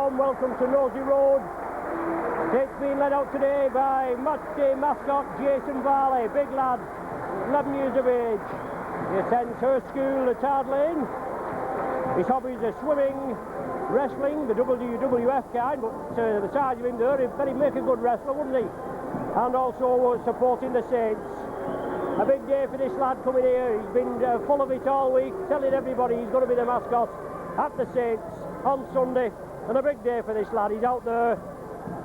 warm welcome to Nosey Road. It's been led out today by match day mascot Jason Varley, big lad, 11 years of age. He attends her school at Hard Lane. His hobbies are swimming, wrestling, the WWF kind, but the size of him there, he'd better make a good wrestler, wouldn't he? And also was supporting the Saints. A big day for this lad coming here. He's been full of it all week, telling everybody he's going to be the mascot at the Saints on Sunday. And a big day for this lad. He's out there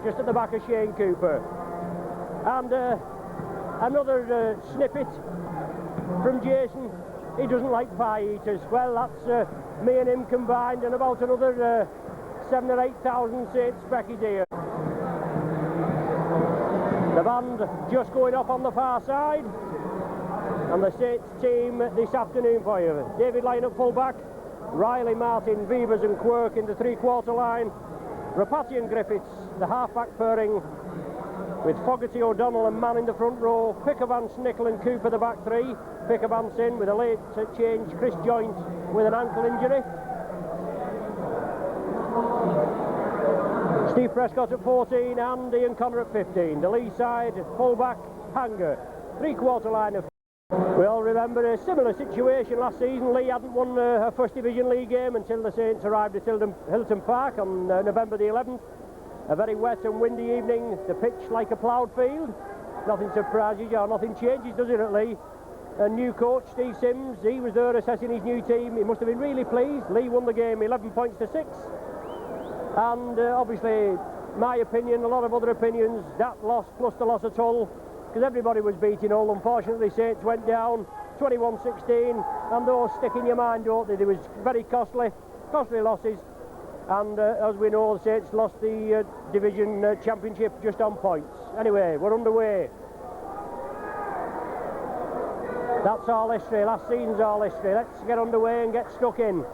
just at the back of Shane Cooper. And another snippet from Jason. He doesn't like pie eaters. Well, that's me and him combined, and about another 7,000 or 8,000 Saints speckies here. The band just going off on the far side. And the Saints team this afternoon for you. David Lyon at full-back, Riley, Martin, Beavers and Quirk in the three-quarter line, Rapati and Griffiths, the half-back pairing, with Fogarty, O'Donnell and Mann in the front row, Pickervance, Nickel and Cooper the back three, Pickervance in with a late change, Chris Joint with an ankle injury. Steve Prescott at 14 and Ian Connor at 15. The Leigh side, full-back, Hanger, three-quarter line of... We all remember a similar situation last season. Leigh hadn't won a First Division League game until the Saints arrived at Hilton Park on November the 11th. A very wet and windy evening, the pitch like a ploughed field. Nothing surprises you, or nothing changes, does it, at Leigh? A new coach, Steve Sims, he was there assessing his new team. He must have been really pleased. Leigh won the game 11 points to 6. And obviously, my opinion, a lot of other opinions, that loss plus the loss at Hull, because everybody was beating Hull. Unfortunately, Saints went down 21-16, and those stick in your mind, don't they? They was very costly losses, and as we know, the Saints lost the division championship just on points. Anyway, we're underway. That's all history, last season's all history. Let's get underway and get stuck in.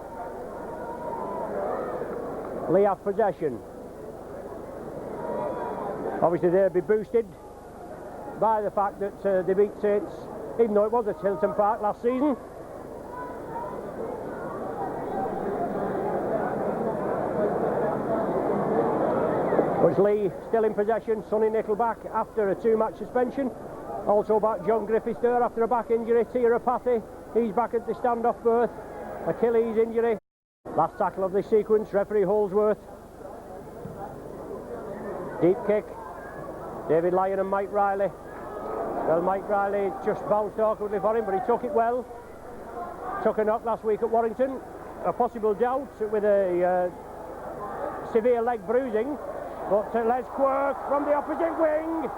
Leigh have possession. Obviously they'll be boosted by the fact that they beat Saints, even though it was at Hilton Park last season. But Leigh still in possession. Sonny Nickel back after a 2-match suspension. Also back John Griffiths there after a back injury. Tia Rapati, he's back at the standoff berth. Achilles injury. Last tackle of this sequence, referee Holsworth. Deep kick. David Lyon and Mike Riley. Well, Mike Riley just bounced awkwardly for him, but he took it well. Took a knock last week at Warrington. A possible doubt with a severe leg bruising. But Les Quirk from the opposite wing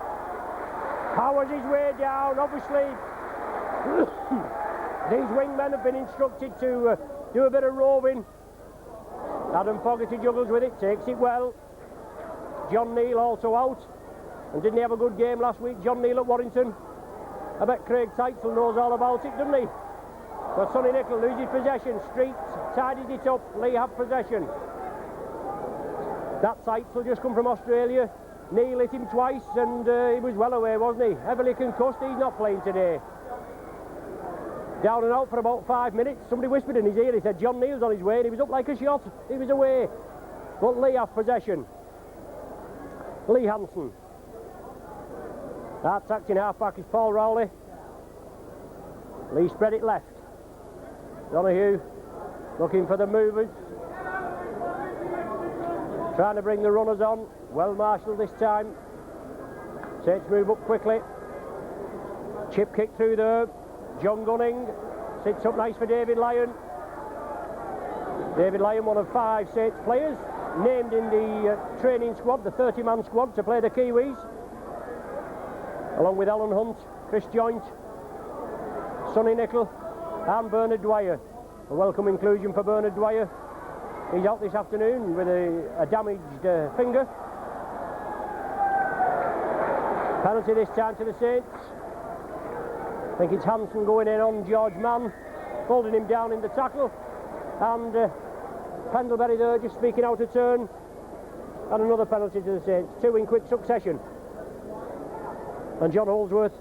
powers his way down. Obviously, these wingmen have been instructed to do a bit of roving. Adam Fogarty juggles with it, takes it well. John Neal also out. And didn't he have a good game last week, John Neal at Warrington? I bet Craig Teitzel knows all about it, doesn't he? So Sonny Nickel loses possession. Street tidies it up. Leigh have possession. That Teitzel just come from Australia. Neal hit him twice and he was well away, wasn't he? Heavily concussed, he's not playing today. Down and out for about 5 minutes. Somebody whispered in his ear, he said John Neal's on his way, and he was up like a shot. He was away. But Leigh have possession. Lee Hansen. That's acting half-back is Paul Rowley. Leigh spread it left. Donahue looking for the movers. Trying to bring the runners on. Well marshalled this time. Saints move up quickly. Chip kick through there. John Gunning sits up nice for David Lyon. David Lyon, one of 5 Saints players, named in the training squad, the 30-man squad, to play the Kiwis. Along with Alan Hunt, Chris Joint, Sonny Nickel and Bernard Dwyer. A welcome inclusion for Bernard Dwyer. He's out this afternoon with a damaged finger. Penalty this time to the Saints. I think it's Hansen going in on George Mann, holding him down in the tackle. And Pendlebury there just speaking out of turn. And another penalty to the Saints. 2 in quick succession. And John Holsworth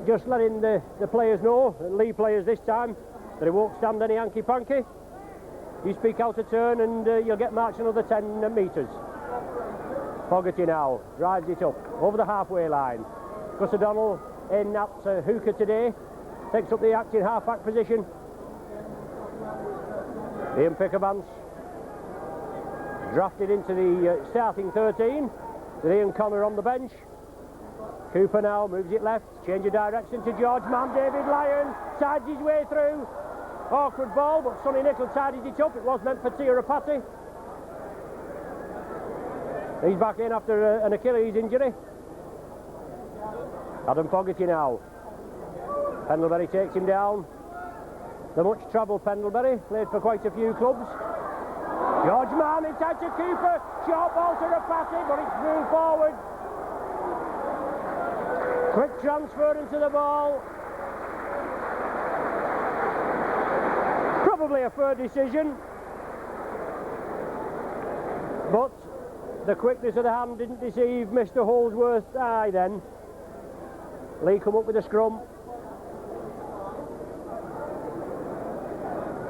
just letting the players know, Leigh players this time, that he won't stand any hanky-panky. You speak out a turn and you'll get marched another 10 metres. Fogarty now drives it up over the halfway line. Gus O'Donnell in at hooker today, takes up the acting half-back position. Ian Pickervance drafted into the starting 13 with Ian Connor on the bench. Cooper now moves it left, change of direction to George Mann. David Lyon sides his way through. Awkward ball, but Sonny Nicholl tidied it up. It was meant for Tirapati. He's back in after an Achilles injury. Adam Fogarty now. Pendlebury takes him down. The much travelled Pendlebury, played for quite a few clubs. George Mann inside to Cooper. Short ball to Rapati, but it's moved forward. Quick transfer into the ball. Probably a fair decision, but the quickness of the hand didn't deceive Mr. Holdsworth's eye then. Leigh come up with a scrum.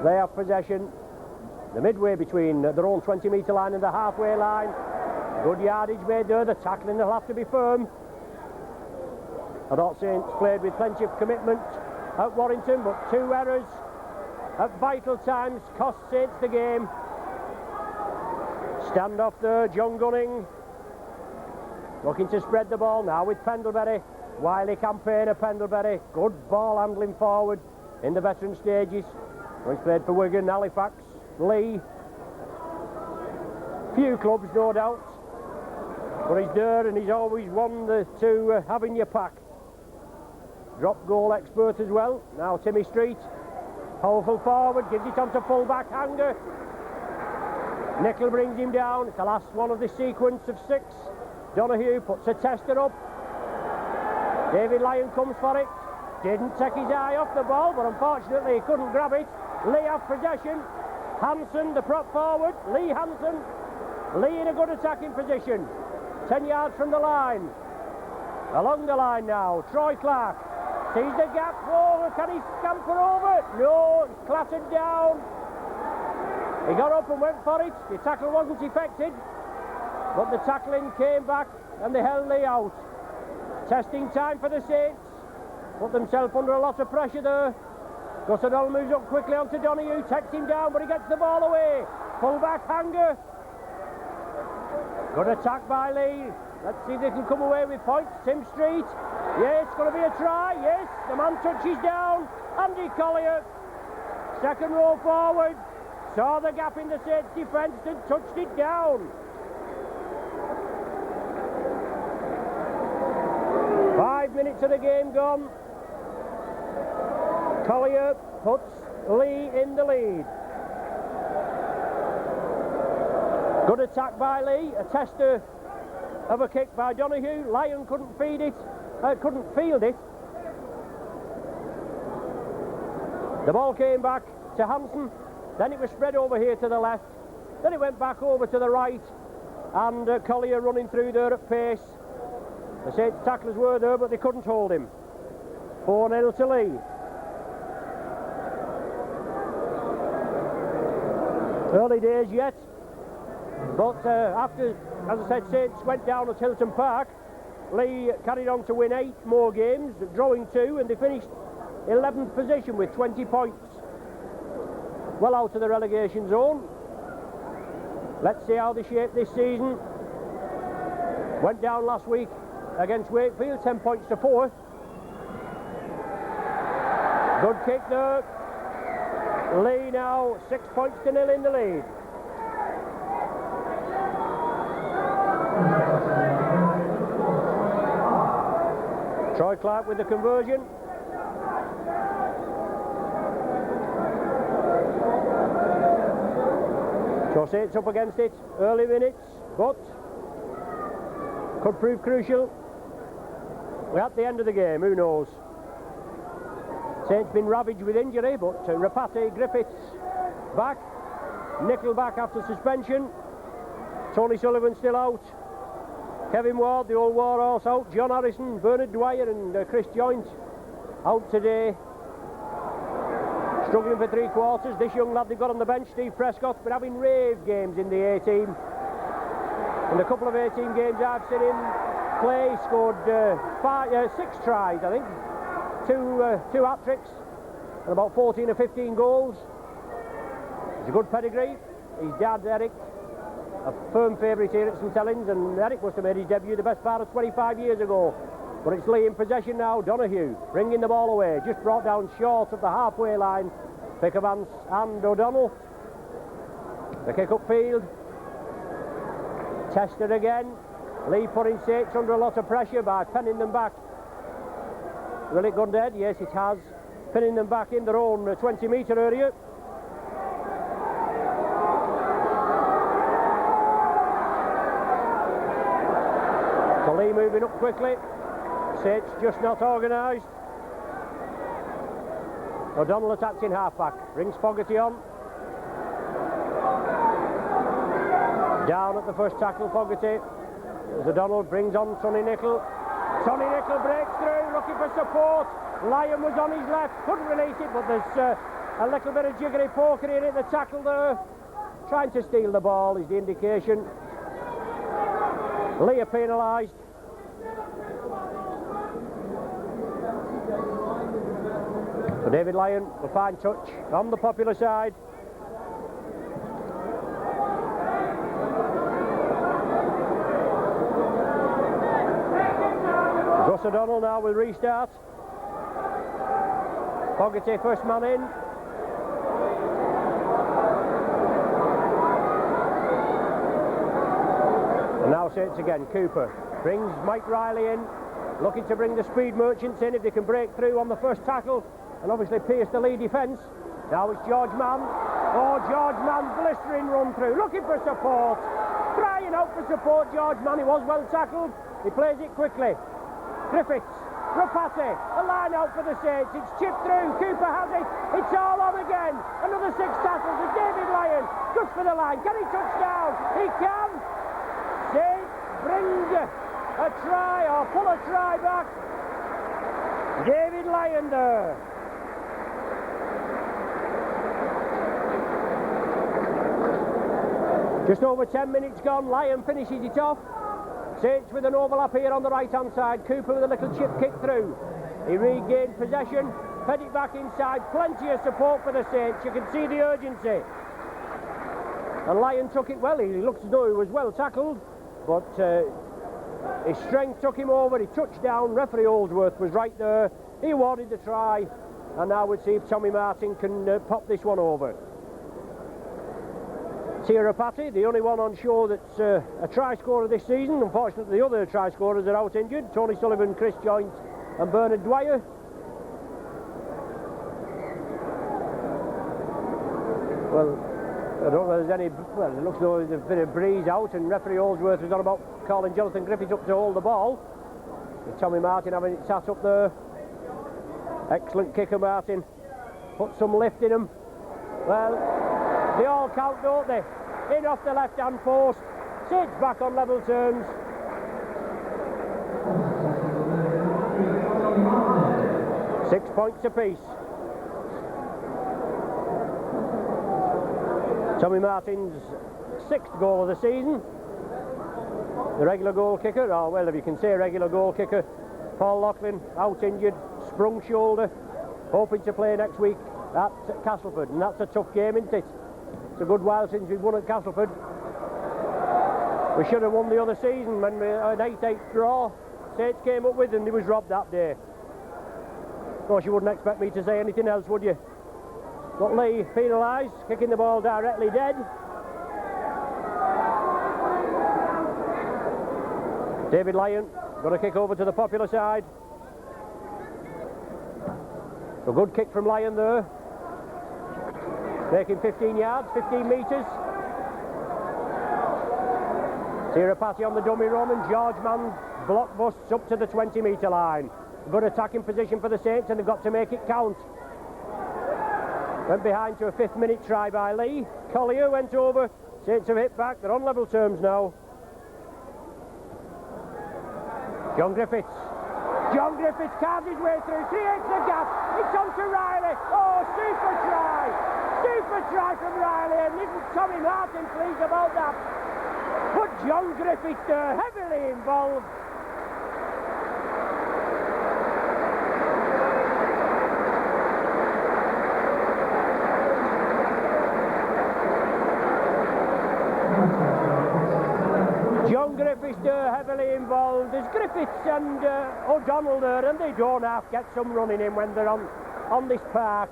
They have possession. The midway between their own 20-metre line and the halfway line. Good yardage made there. The tackling will have to be firm. I thought Saints played with plenty of commitment at Warrington, but 2 errors at vital times cost Saints the game. Stand off there, John Gunning looking to spread the ball now with Pendlebury. Wily campaign of Pendlebury. Good ball handling forward in the veteran stages. He's played for Wigan, Halifax, Leigh. Few clubs, no doubt, but he's there and he's always one to have in your pack. Drop goal expert as well. Now Timmy Street, powerful forward, gives it on to full back Hanger. Nicholl brings him down. It's the last one of this sequence of 6. Donoghue puts a tester up. David Lyon comes for it. Didn't take his eye off the ball, but unfortunately he couldn't grab it. Leigh have possession. Hanson, the prop forward. Leigh Hanson. Leigh in a good attacking position. 10 yards from the line. Along the line now. Troy Clark sees the gap. Oh, can he scamper over? No, it's clattered down. He got up and went for it. The tackle wasn't effected, but the tackling came back and they held Leigh out. Testing time for the Saints. Put themselves under a lot of pressure there. Gus O'Donnell moves up quickly onto Donoghue, takes him down, but he gets the ball away. Full back Hanger. Good attack by Leigh. Let's see if they can come away with points. Tim Street. Yes, it's going to be a try. Yes, the man touches down. Andy Collier. Second row forward. Saw the gap in the Saints defence and touched it down. 5 minutes of the game gone. Collier puts Leigh in the lead. Good attack by Leigh. A tester of a kick by Donoghue. Lyon couldn't field it. The ball came back to Hanson. Then it was spread over here to the left. Then it went back over to the right. And Collier running through there at pace. The Saints tacklers were there, but they couldn't hold him. 4-0 to Leigh. Early days yet. But after, as I said, Saints went down at Hilton Park, Leigh carried on to win 8 more games, drawing 2, and they finished 11th position with 20 points. Well out of the relegation zone. Let's see how they shape this season. Went down last week against Wakefield, 10 points to 4. Good kick there. Leigh now 6 points to 0 in the lead. Troy Clark with the conversion. So Saints up against it, early minutes, but could prove crucial. We're at the end of the game, who knows? Saints been ravaged with injury, but Rapati, Griffiths back, Nicholl back after suspension, Tony Sullivan still out, Kevin Ward, the old war horse, out, John Harrison, Bernard Dwyer and Chris Joynt out today. Struggling for 3/4. This young lad they've got on the bench, Steve Prescott, been having rave games in the A-team. In a couple of A-team games I've seen him play, he scored 6 tries, I think. Two hat-tricks and about 14 or 15 goals. He's a good pedigree. His dad, Eric, a firm favourite here at St Helens, and Eric must have made his debut the best part of 25 years ago. But it's Leigh in possession now. Donahue bringing the ball away, just brought down short of the halfway line. Pick of Vance and O'Donnell. The kick upfield. Tested again. Leigh putting Saints under a lot of pressure by pinning them back. Will it go dead? Yes, it has. Pinning them back in their own 20-metre area. So Leigh moving up quickly. Saints just not organised. O'Donnell attacks in half-back. Brings Fogarty on. Down at the first tackle, Fogarty. As O'Donnell brings on Sonny Nicol. Sonny Nicol breaks through, looking for support. Lyon was on his left, couldn't release it, but there's a little bit of jiggery pokery in it. The tackle there, trying to steal the ball is the indication. Leigh are penalised. So David Lyon will find touch on the Popular side. Gus O'Donnell now will restart. Fogarty first man in. And now Saints again. Cooper brings Mike Riley in, looking to bring the speed merchants in if they can break through on the first tackle and obviously pierce the Leigh defence. Now it's George Mann. Oh, George Mann, blistering run through, looking for support, crying out for support. George Mann, he was well tackled. He plays it quickly. Griffiths, Rapati, a line out for the Saints. It's chipped through. Cooper has it. It's all on again. Another 6 tackles with David Lyon just for the line. Can he touch down? He can. Saints bring a try or pull a try back. David Lyon there. Just over 10 minutes gone. Lyon finishes it off. Saints with an overlap here on the right-hand side. Cooper with a little chip kick through. He regained possession, fed it back inside. Plenty of support for the Saints. You can see the urgency. And Lyon took it well. He looks as though he was well tackled, but his strength took him over. He touched down. Referee Oldsworth was right there. He awarded the try, and now we'll see if Tommy Martin can pop this one over. Rapati, the only one on show that's a try scorer this season. Unfortunately, the other try scorers are out injured. Tony Sullivan, Chris Joynt and Bernard Dwyer. Well, I don't know if there's any... Well, it looks as though there's a bit of breeze out, and referee Oldsworth was on about calling Jonathan Griffiths up to hold the ball. With Tommy Martin having it sat up there. Excellent kicker, Martin. Put some lift in him. Well, they all count, don't they? In off the left-hand post. Saints back on level terms. Six points apiece. Tommy Martin's 6th goal of the season. The regular goal kicker, oh well, if you can say regular goal kicker, Paul Loughlin, out injured, sprung shoulder, hoping to play next week at Castleford, and that's a tough game, isn't it? It's a good while since we've won at Castleford. We should have won the other season when we had an 8-8 draw. Saints came up with, and he was robbed that day. Of course, you wouldn't expect me to say anything else, would you? But Leigh penalised, kicking the ball directly dead. David Lyon got a kick over to the Popular side. A good kick from Lyon there. Making 15 yards, 15 metres. Rapati on the dummy run, and George Mann block busts up to the 20-metre line. Good attacking position for the Saints, and they've got to make it count. Went behind to a 5th minute try by Leigh. Collier went over. Saints have hit back. They're on level terms now. John Griffiths. John Griffiths carves his way through, creates a gap. It's on to Riley. Oh, super try. Super try from Riley, and isn't Tommy Martin pleased about that? But John Griffiths heavily involved. John Griffiths heavily involved. There's Griffiths and O'Donnell there, and they don't half get some running in when they're on this park.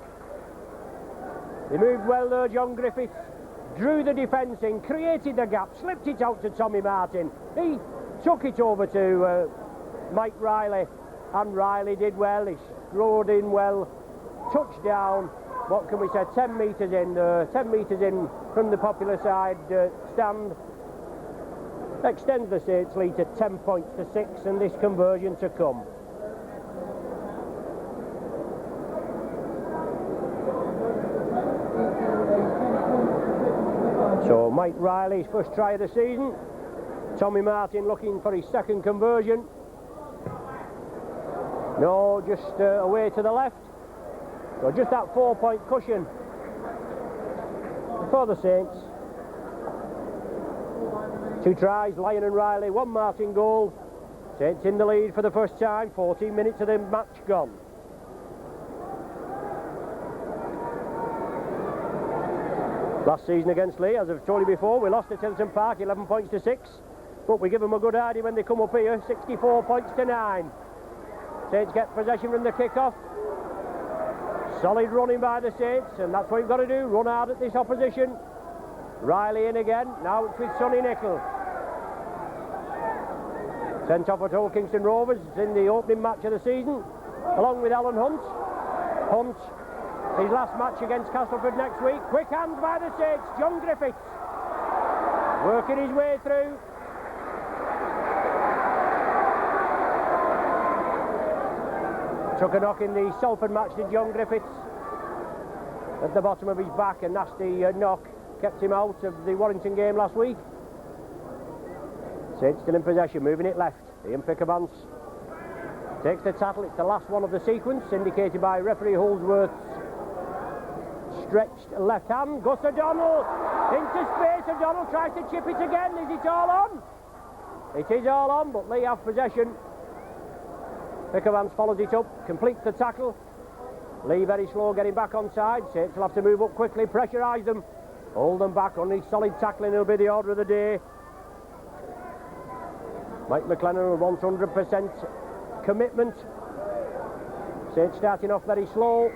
They moved well there, John Griffiths. Drew the defence in, created the gap, slipped it out to Tommy Martin. He took it over to Mike Riley, and Riley did well. He rode in well, touchdown. What can we say? 10 metres in, 10 metres in from the popular side stand. Extends the Saints lead to 10 points to 6, and this conversion to come. So Mike Riley's first try of the season. Tommy Martin looking for his second conversion. No, just away to the left. So just that 4-point cushion for the Saints. 2 tries, Lyon and Riley, 1 Martin goal. Saints in the lead for the first time, 14 minutes of the match gone. Last season against Leigh, as I've told you before, we lost at Tilton Park, 11 points to 6. But we give them a good idea when they come up here, 64 points to 9. Saints get possession from the kick-off. Solid running by the Saints, and that's what you've got to do, run hard at this opposition. Riley in again, now it's with Sonny Nicholl. Sent off at Hull Kingston Rovers in the opening match of the season, along with Alan Hunt. Hunt, his last match against Castleford next week. Quick hands by the Saints, John Griffiths. Working his way through. Took a knock in the Salford match, did John Griffiths. At the bottom of his back, a nasty knock. Kept him out of the Warrington game last week. Saints still in possession, moving it left. Ian Pickabans takes the tackle. It's the last one of the sequence, indicated by referee Holdsworth's stretched left hand. Gus O'Donnell into space. O'Donnell tries to chip it again. Is it all on? It is all on, but Leigh have possession. Pickabans follows it up, completes the tackle. Leigh very slow getting back on side. Saints will have to move up quickly, pressurise them. Hold them back, only solid tackling will be the order of the day. Mike McLennan with 100% commitment. Saints starting off very slow.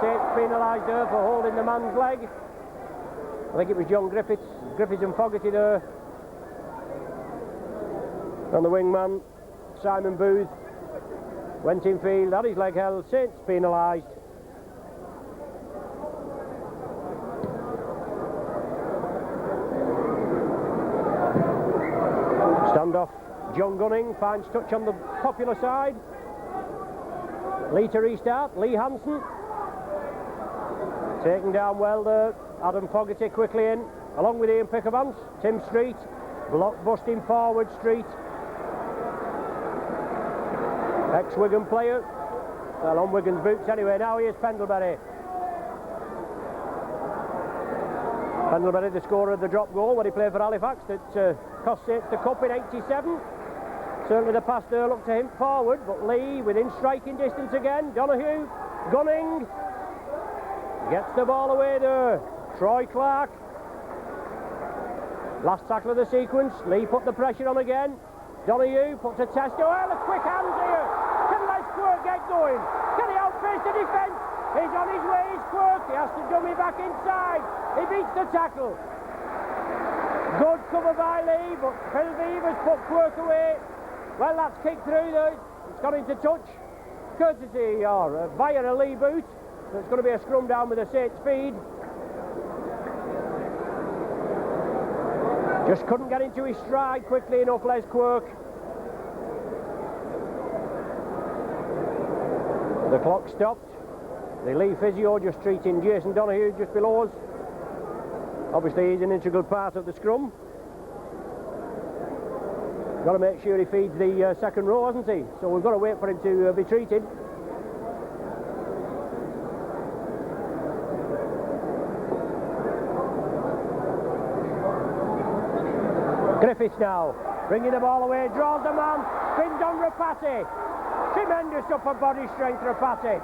Saints penalised there for holding the man's leg. I think it was John Griffiths. Griffiths and Fogarty there. And the wingman, Simon Booth, went in field, had his leg held. Saints penalised. Standoff, John Gunning finds touch on the popular side. Leigh to restart, Lee Hansen. Taken down well there, Adam Fogarty quickly in, along with Ian Pickabans. Tim Street, block busting forward Street. Ex-Wigan player, well on Wigan's boots anyway, now here's Pendlebury. Pendlebury, the scorer of the drop goal when he played for Halifax, that cost Saints the cup in '87. Certainly the pass there looked to him forward, but Leigh within striking distance again. Donahue, Gunning, gets the ball away there. Troy Clark, last tackle of the sequence. Leigh put the pressure on again. Donahue puts a test. Oh, well, a quick hands here. Can Les Quirk get going? Can he outpace the defence? He's on his way, he's Quirk. He has to dummy back inside. He beats the tackle. Good cover by Leigh, but Phil Beavers put Quirk away. Well, that's kicked through though. It's gone into touch. Courtesy or via a Leigh boot. So it's going to be a scrum down with a Saints feed. Just couldn't get into his stride quickly enough, Les Quirk. The clock stopped. The Leigh physio just treating Jason Donahue just below us. Obviously he's an integral part of the scrum. Got to make sure he feeds the second row, hasn't he? So we've got to wait for him to be treated. Griffiths now, bringing the ball away, draws the man, spins on Rapati. Tremendous upper body strength, Rapati.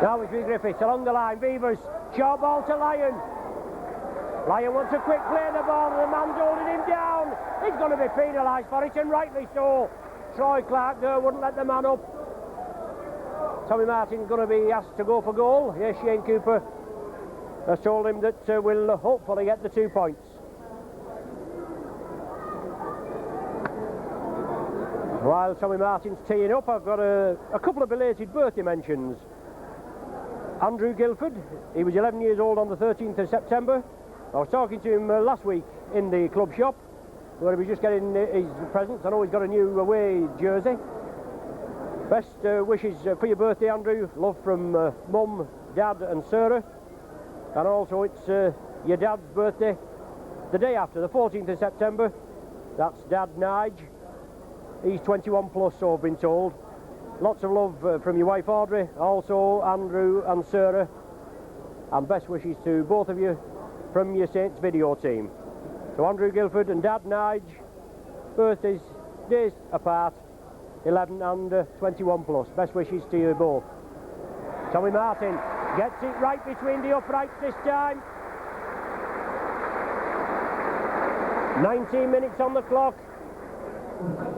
Now it's with Griffiths along the line. Beavers, short ball to Lyon. Lyon wants a quick play of the ball, and the man's holding him down. He's going to be penalised for it, and rightly so. Troy Clark there wouldn't let the man up. Tommy Martin's going to be asked to go for goal. Yes, Shane Cooper has told him that we'll hopefully get the 2 points. While Tommy Martin's teeing up, I've got a couple of belated birthday mentions. Andrew Guilford, he was 11 years old on the 13th of September. I was talking to him last week in the club shop where he was just getting his presents. I know he's got a new away jersey. Best wishes for your birthday, Andrew. Love from Mum, Dad and Sarah. And also it's your dad's birthday the day after, the 14th of September. That's Dad Nige. He's 21 plus, so I've been told. Lots of love from your wife Audrey, also Andrew and Sarah, and best wishes to both of you from your Saints video team. So Andrew Guilford and Dad Nige, birthdays days apart, 11 and 21 plus. Best wishes to you both. Tommy Martin gets it right between the uprights this time. 19 minutes on the clock.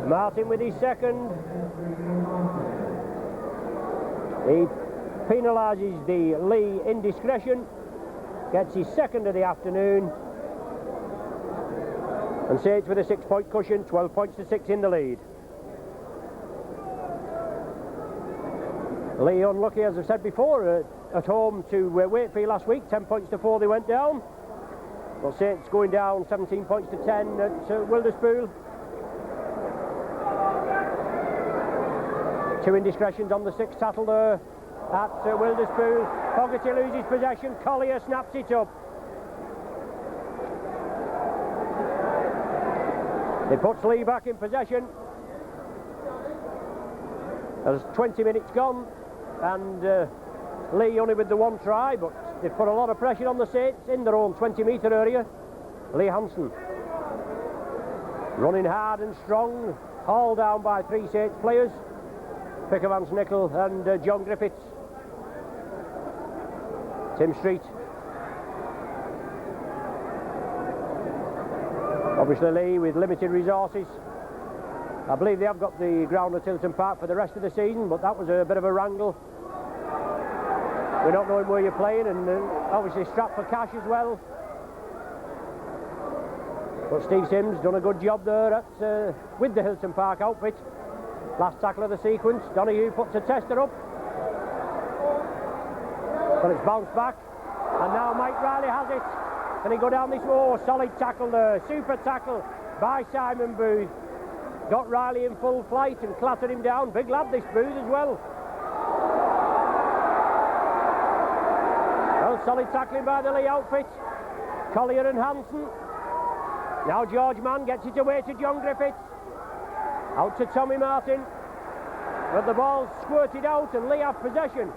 Martin with his second. He penalises the Leigh indiscretion, gets his second of the afternoon, and Saints with a 6-point cushion, 12 points to 6 in the lead. Leigh unlucky, as I've said before, at home to Wakefield last week, 10 points to 4 they went down. Well, Saints going down 17 points to 10 at Wilderspool. 2 indiscretions on the 6th tattle there at Wilderspool. Fogarty loses possession, Collier snaps it up. It puts Leigh back in possession. There's 20 minutes gone, and Leigh only with the 1 try, but they've put a lot of pressure on the Saints in their own 20-metre area. Lee Hansen running hard and strong, hauled down by 3 Saints players. Pickermans Nickel and John Griffiths. Tim Street. Obviously Leigh with limited resources. I believe they have got the ground at Tilton Park for the rest of the season, but that was a bit of a wrangle. We're not knowing where you're playing, and obviously strapped for cash as well. But Steve Sims done a good job there at with the Hilton Park outfit. Last tackle of the sequence, Donahue puts a tester up, but it's bounced back, and now Mike Riley has it. Can he go down this? Oh, solid tackle there, super tackle by Simon Booth. Got Riley in full flight and clattered him down. Big lad this Booth as well. Well, solid tackling by the Leigh outfit. Collier and Hansen. Now George Mann gets it away to John Griffiths. Out to Tommy Martin, but the ball squirted out and Leigh have possession.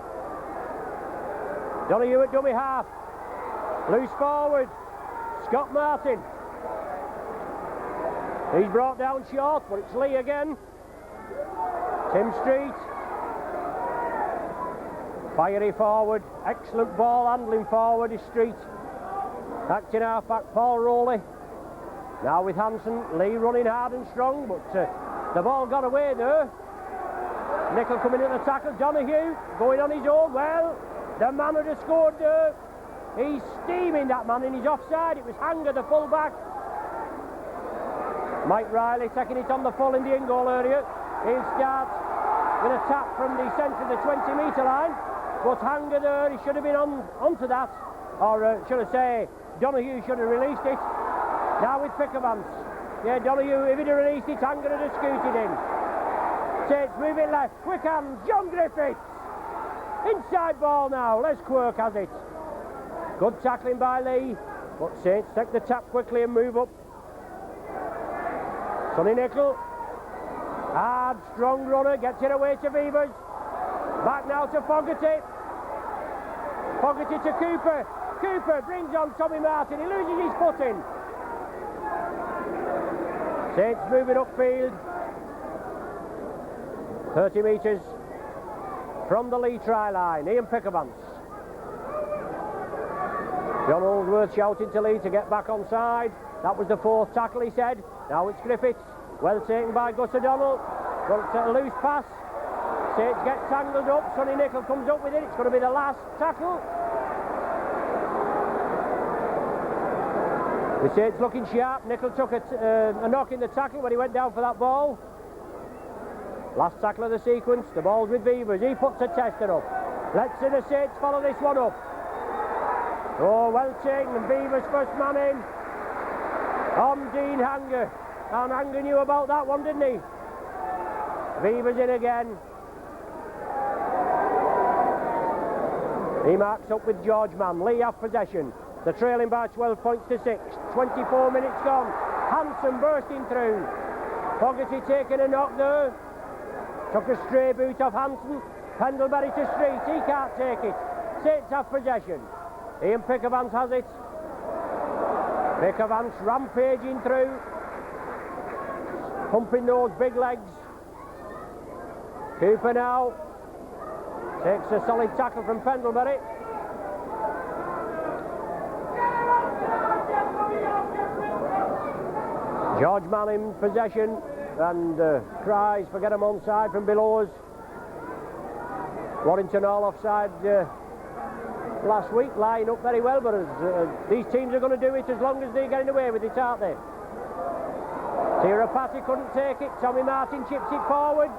Donahue at dummy half. Loose forward. Scott Martin. He's brought down short, but it's Leigh again. Tim Street. Fiery forward. Excellent ball handling forward is Street. Acting half-back Paul Rowley. Now with Hansen. Leigh running hard and strong, but the ball got away there. Nickel coming in the tackle. Donahue going on his own. Well, the man who scored there. He's steaming that man, and he's offside. It was Hanger, the full-back. Mike Riley taking it on the full in the in-goal area. He'll start with a tap from the centre of the 20-metre line. But Hanger there, he should have been onto that. Or should I say, Donahue should have released it. Now with Pickermans. Yeah, Donahue, if he'd have released it, Hanger would have scooted in. Saints move it left. Quick hands, John Griffiths. Inside ball now. Les Quirk has it. Good tackling by Leigh. But Saints take the tap quickly and move up. Sonny Nickel. Hard, strong runner. Gets it away to Beavers. Back now to Fogarty. Fogarty to Cooper. Cooper brings on Tommy Martin. He loses his footing. Saints moving upfield. 30 metres from the Leigh try line. Ian Pickavance. John Holdsworth shouting to Leigh to get back on side. That was the fourth tackle, he said. Now it's Griffiths. Well taken by Gus O'Donnell. But a loose pass. Saints get tangled up. Sonny Nicol comes up with it. It's going to be the last tackle. The Saints looking sharp. Nicol took a knock in the tackle when he went down for that ball. Last tackle of the sequence. The ball's with Beavers. He puts a tester up. Let's see the Saints follow this one up. Oh, well taken. And Beavers first man in. On Dean Hanger. And Hanger knew about that one, didn't he? Beavers in again. He marks up with George Mann. Leigh have possession. They're trailing by 12 points to 6. 24 minutes gone. Hanson bursting through. Fogarty taking a knock there. Took a stray boot off Hanson. Pendlebury to Street. He can't take it. Saints have possession. Ian Pickavance has it. Pickavance rampaging through. Pumping those big legs. Cooper now. Takes a solid tackle from Pendlebury. George Mann in possession and cries for get him on side from below us. Warrington all offside last week, lying up very well, but these teams are going to do it as long as they're getting away with it, aren't they? Tirapati couldn't take it. Tommy Martin chips it forward.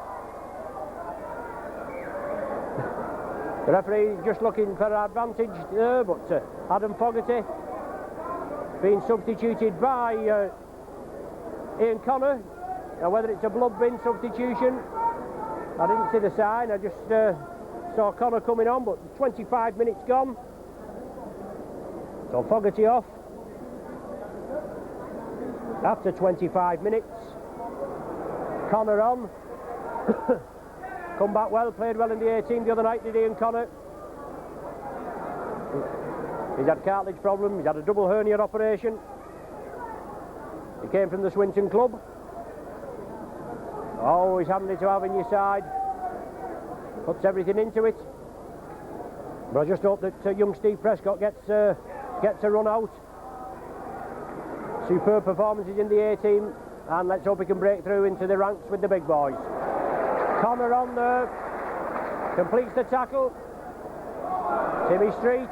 The referee just looking for an advantage there, but Adam Fogarty being substituted by Ian Connor. Now whether it's a blood bin substitution, I didn't see the sign, I just saw Connor coming on, but 25 minutes gone. So Fogarty off. After 25 minutes, Connor on. Come back well, played well in the A-team the other night, did Ian Connor. He's had cartilage problems, he's had a double hernia operation. He came from the Swinton club. Always handy to have in your side. Puts everything into it. But I just hope that young Steve Prescott gets a run out. Superb performances in the A-team, and let's hope he can break through into the ranks with the big boys. Connor on there, completes the tackle. Timmy Street,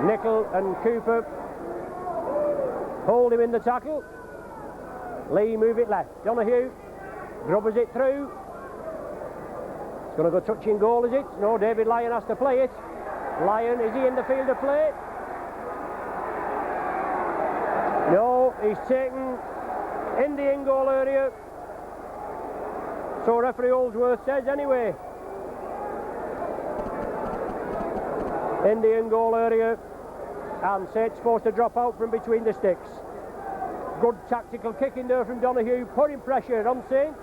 Nicol and Cooper hold him in the tackle. Leigh move it left. Donahue grubbers it through. It's going to go touching goal, is it? No, David Lyon has to play it. Lyon, is he in the field of play? No, he's taken in the in-goal area. So referee Holdsworth says anyway. In the in-goal area, and Saints forced to drop out from between the sticks. Good tactical kick in there from Donahue, putting pressure on Saints.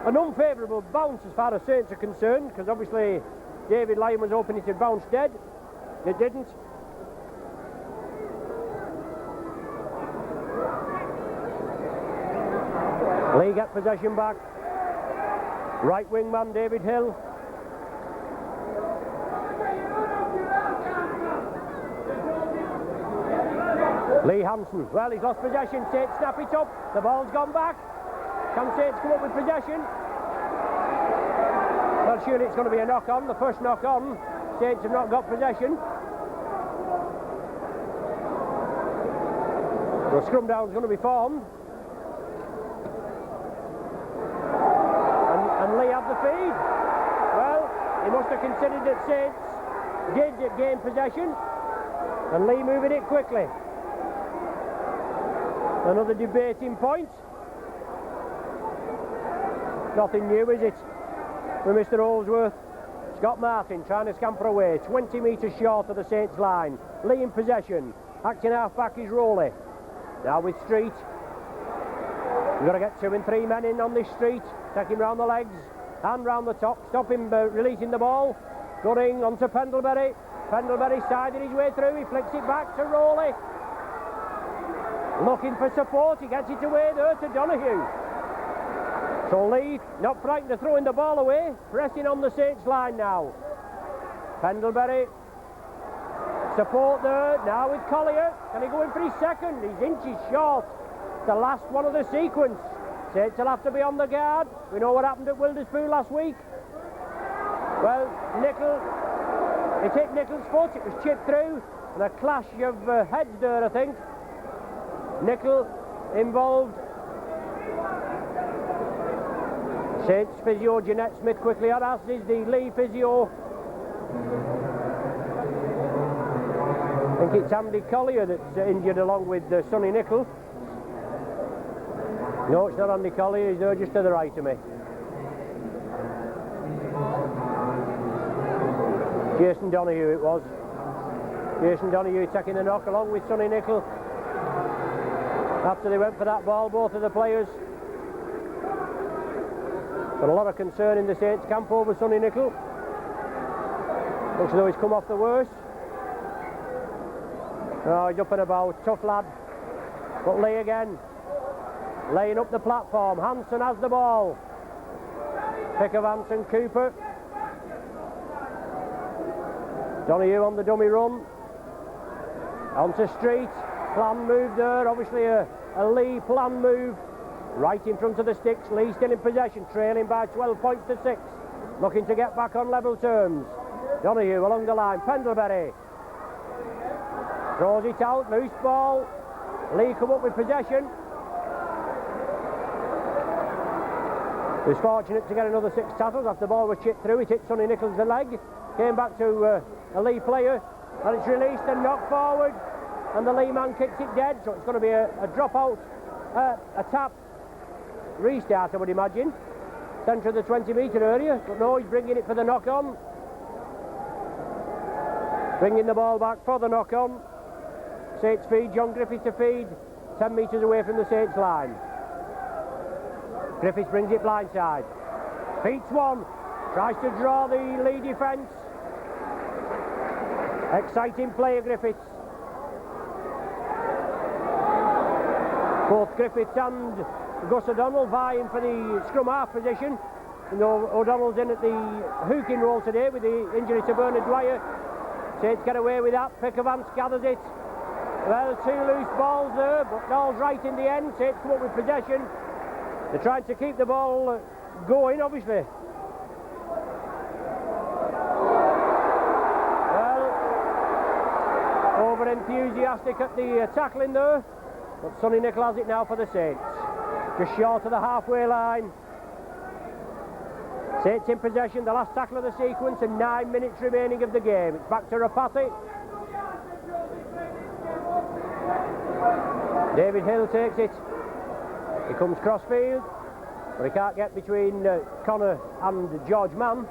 An unfavourable bounce as far as Saints are concerned, because obviously David Lyon was hoping it had bounced dead. It didn't. Leigh get possession back. Right wing man David Hill. Leigh Hanson. Well, he's lost possession. Saints snap it up. The ball's gone back. Can Saints come up with possession? Well, surely it's going to be a knock on. The first knock on. Saints have not got possession. The scrum down is going to be formed. And Leigh had the feed. Well, he must have considered that Saints did gain possession. And Leigh moving it quickly. Another debating point. Nothing new, is it, for Mr. Holdsworth? Scott Martin trying to scamper away, 20 metres short of the Saints line. Leigh in possession, acting half back is Rowley. Now with Street. We've got to get 2 and 3 men in on this Street. Take him round the legs and round the top. Stop him releasing the ball. Gunning onto Pendlebury. Pendlebury siding his way through. He flicks it back to Rowley. Looking for support. He gets it away there to Donoghue. So Leigh, not frightened of throwing the ball away. Pressing on the Saints line now. Pendlebury. Support there. Now with Collier. Can he go in for his second? He's inches short. The last one of the sequence. Saints will have to be on the guard. We know what happened at Wilderspool last week. Well, it hit Nichol's foot. It was chipped through. And a clash of heads there, I think. Nichol involved. Saints physio Jeanette Smith quickly on, as is the Leigh physio. I think it's Andy Collier that's injured along with Sonny Nichol. No, it's not Andy Collier, he's there just to the right of me. Jason Donoghue it was. Jason Donoghue taking the knock along with Sonny Nichol. After they went for that ball, both of the players. But a lot of concern in the Saints camp over Sonny Nichol. Looks as though he's come off the worst. Oh, he's up and about, tough lad. But Leigh again. Laying up the platform. Hanson has the ball. Pick of Hanson, Cooper. Donoghue on the dummy run. Onto Street. Plan move there. Obviously a Leigh plan move. Right in front of the sticks. Leigh still in possession. Trailing by 12 points to 6. Looking to get back on level terms. Donoghue along the line. Pendlebury. Throws it out. Loose ball. Leigh come up with possession. He was fortunate to get another 6 tackles after the ball was chipped through. It hit Sonny Nichols the leg. Came back to a Leigh player. And it's released and knocked forward. And the Leigh man kicks it dead. So it's going to be a dropout. A tap. Restart, I would imagine. Centre of the 20-metre area. But no, he's bringing it for the knock-on. Bringing the ball back for the knock-on. Saints feed. John Griffiths to feed. 10 metres away from the Saints line. Griffiths brings it blindside. Beats one. Tries to draw the Leigh defence. Exciting play of Griffiths. Both Griffiths and Gus O'Donnell vying for the scrum half position. You know, O'Donnell's in at the hooking role today with the injury to Bernard Dwyer. Saints get away with that. Pickavance gathers it. Well, 2 loose balls there, but all's right in the end. Saints come up with possession. They're trying to keep the ball going, obviously. Well, over-enthusiastic at the tackling there. But Sonny Nichol has it now for the Saints. Just short of the halfway line. Saints in possession, the last tackle of the sequence, and 9 minutes remaining of the game. It's back to Rapati. David Hill takes it. He comes crossfield, but he can't get between Connor and George Mann.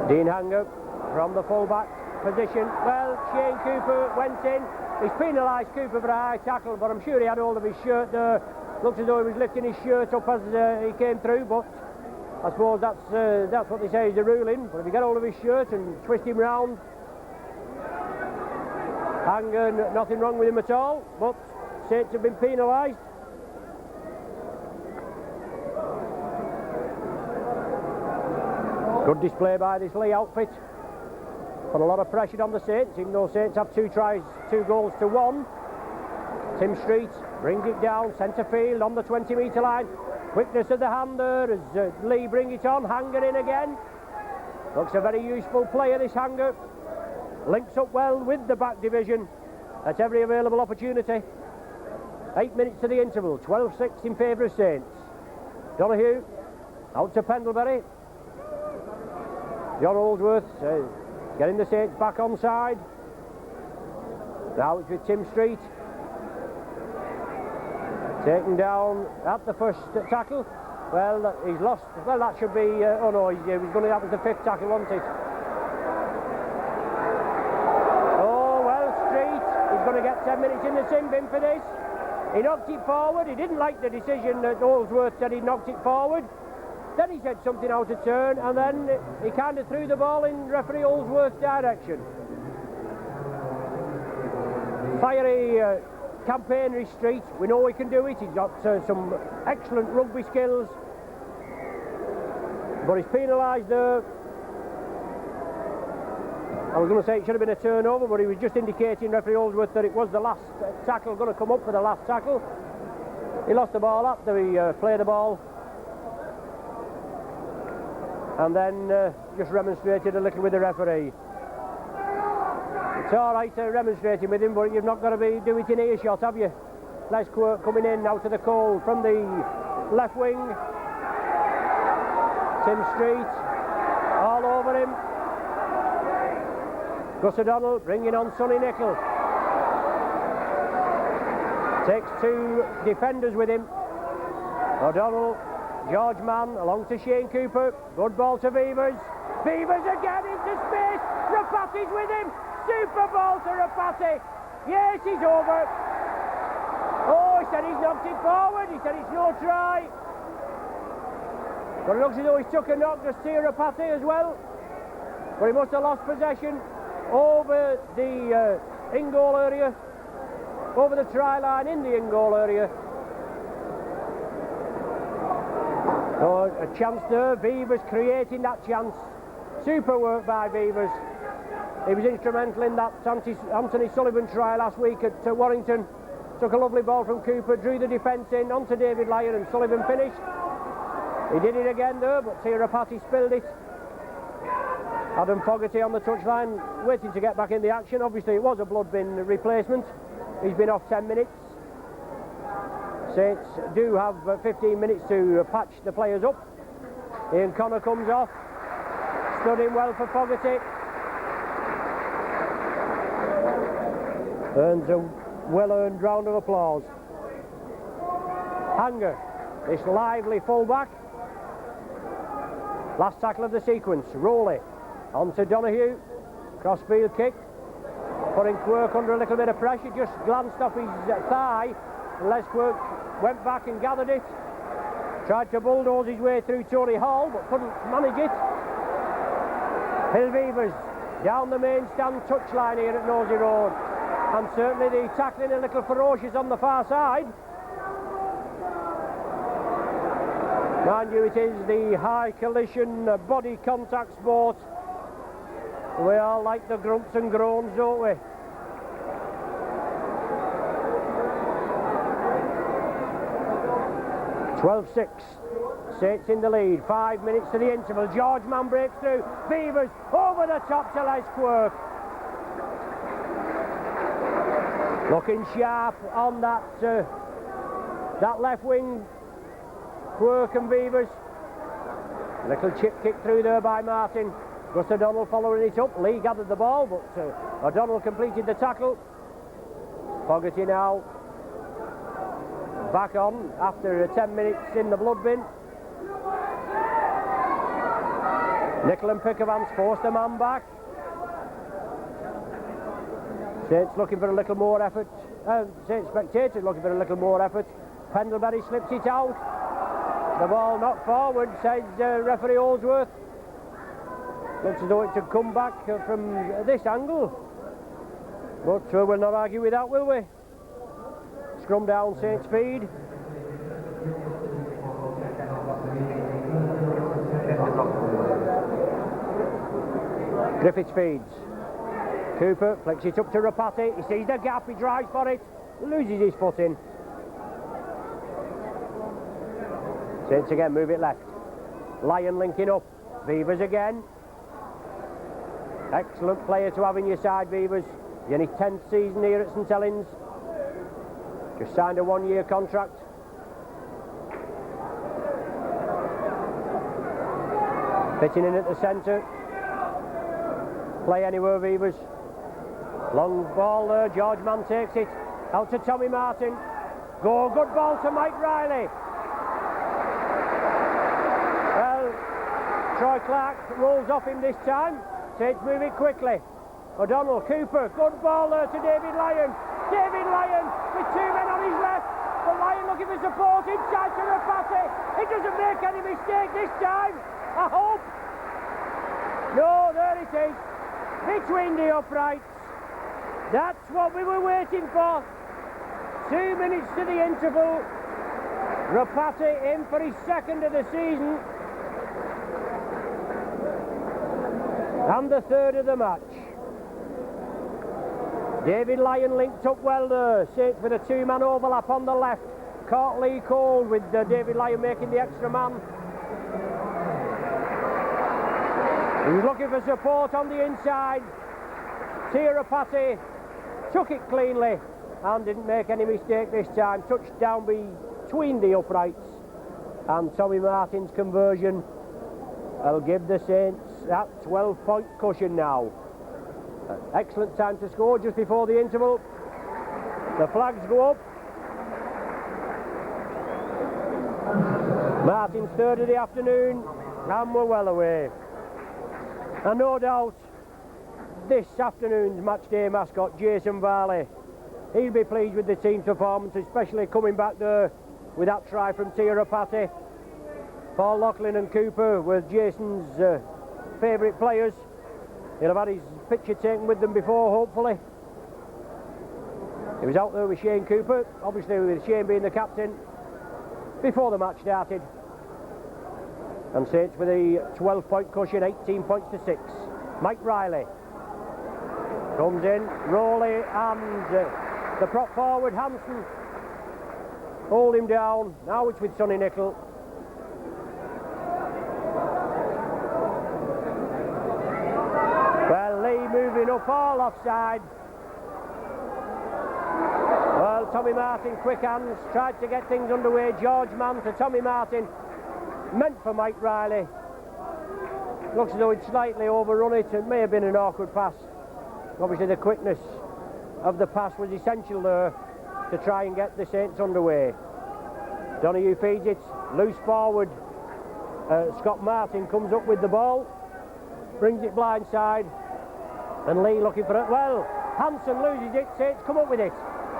Dean Hanger from the full-back position. Well, Shane Cooper went in. He's penalised Cooper for a high tackle, but I'm sure he had hold of his shirt there. Looks as though he was lifting his shirt up as he came through, but I suppose that's what they say is the ruling. But if you get hold of his shirt and twist him round, Hanger, nothing wrong with him at all, but Saints have been penalised. Good display by this Leigh outfit. Put a lot of pressure on the Saints, even though Saints have 2 tries, 2 goals to 1. Tim Street brings it down, centre field on the 20-metre line. Quickness of the hand there as Leigh bring it on. Hanger in again. Looks a very useful player, this Hanger. Links up well with the back division at every available opportunity. 8 minutes to the interval, 12-6 in favour of Saints. Donoghue out to Pendlebury. John Holdsworth getting the Saints back on side. Now it's with Tim Street. Taken down at the first tackle. Well, he's lost. Well, that should be... oh no, he was going to... That was the 5th tackle, wasn't it? Going to get 10 minutes in the sin bin for this. He knocked it forward. He didn't like the decision that Holdsworth said he knocked it forward. Then he said something out of turn, and then he kind of threw the ball in referee Holdsworth's direction. Fiery campaignery street, we know he can do it. He's got some excellent rugby skills, but he's penalised there. I was going to say it should have been a turnover, but he was just indicating referee Holdsworth that it was the last tackle, going to come up for the last tackle. He lost the ball after he played the ball, and then just remonstrated a little with the referee. It's all right remonstrating with him, but you've not got to do it in earshot, have you? Les Quirk coming in now to the call from the left wing. Tim Street all over him. Gus O'Donnell bringing on Sonny Nicol. Takes two defenders with him. O'Donnell, George Mann along to Shane Cooper. Good ball to Beavers. Beavers again into space. Rapati's with him. Super ball to Rapati. Yes, he's over. Oh, he said he's knocked it forward. He said it's no try. But it looks as though he's took a knock to Rapati as well. But he must have lost possession over the in-goal area. Over the try line in the in-goal area. Oh, a chance there. Beavers creating that chance. Super work by Beavers. He was instrumental in that Anthony Sullivan try last week at Warrington. Took a lovely ball from Cooper, drew the defence in onto David Lyon, and Sullivan finished. He did it again there, but Rapati spilled it. Adam Fogarty on the touchline, waiting to get back in the action. Obviously it was a blood bin replacement. He's been off 10 minutes. Saints do have 15 minutes to patch the players up. Ian Connor comes off. Stood in well for Fogarty. Earns a well-earned round of applause. Hanger, this lively fullback. Last tackle of the sequence. Rowley on to Donoghue. Crossfield kick. Putting Quirk under a little bit of pressure. Just glanced off his thigh. And Les Quirk went back and gathered it. Tried to bulldoze his way through Tony Hall, but couldn't manage it. Hill Beavers down the main stand touchline here at Nosey Road. And certainly the tackling a little ferocious on the far side. Mind you, it is the high collision body contact sport. We all like the grunts and groans, don't we? (12-6). Saints in the lead. 5 minutes to the interval. George Mann breaks through. Beavers over the top to Les Quirk. Looking sharp on that left wing. Quirk and Beavers. A little chip kick through there by Martin. Gus O'Donnell following it up. Leigh gathered the ball, but O'Donnell completed the tackle. Fogarty now back on after 10 minutes in the blood bin. Nicol and Pickavance forced the man back. Saints looking for a little more effort. Saints spectators looking for a little more effort. Pendlebury slips it out. The ball not forward, says referee Holdsworth. Looks as though it should come back from this angle. But we'll not argue with that, will we? Scrum down, Saints feed. Griffiths feeds. Cooper flicks it up to Rapati. He sees the gap, he drives for it. Loses his foot in. Saints again, move it left. Lyon linking up. Beavers again. Excellent player to have in your side, Beavers. He's in his 10th season here at St Helens. Just signed a 1-year contract. Fitting in at the centre. Play anywhere, Beavers. Long ball there, George Mann takes it. Out to Tommy Martin. Go, good ball to Mike Riley. Well, Troy Clark rolls off him this time. Saints move it quickly. O'Donnell, Cooper, good ball there to David Lyon. David Lyon with 2 men on his left. But Lyon looking for support inside to Rapati. He doesn't make any mistake this time, I hope. No, there it is, between the uprights. That's what we were waiting for. 2 minutes to the interval. Rapati in for his second of the season. And the third of the match. David Lyon linked up well there. Saints with a two-man overlap on the left. Caught Leigh cold with David Lyon making the extra man. He was looking for support on the inside. Rapati took it cleanly and didn't make any mistake this time. Touched down between the uprights. And Tommy Martin's conversion will give the Saints that 12-point cushion now. Excellent time to score just before the interval. The flags go up. Martin's third of the afternoon, and we're well away. And no doubt this afternoon's matchday mascot, Jason Varley, he'll be pleased with the team's performance, especially coming back there with that try from Rapati. Paul Loughlin and Cooper were Jason's favourite players. He'll have had his picture taken with them before, hopefully. He was out there with Shane Cooper, obviously with Shane being the captain, before the match started. And Saints with a 12-point cushion, 18 points to 6. Mike Riley comes in, Rowley and the prop forward, Hansen, hold him down. Now it's with Sonny Nicol. Well, Leigh moving up, all offside. Well, Tommy Martin, quick hands, tried to get things underway. George Mann to Tommy Martin, meant for Mike Riley. Looks as though he'd slightly overrun it. It may have been an awkward pass. Obviously the quickness of the pass was essential there to try and get the Saints underway. Donoghue feeds it, loose forward. Scott Martin comes up with the ball, brings it blindside, and Leigh looking for it. Well, Hansen loses it, Saints come up with it.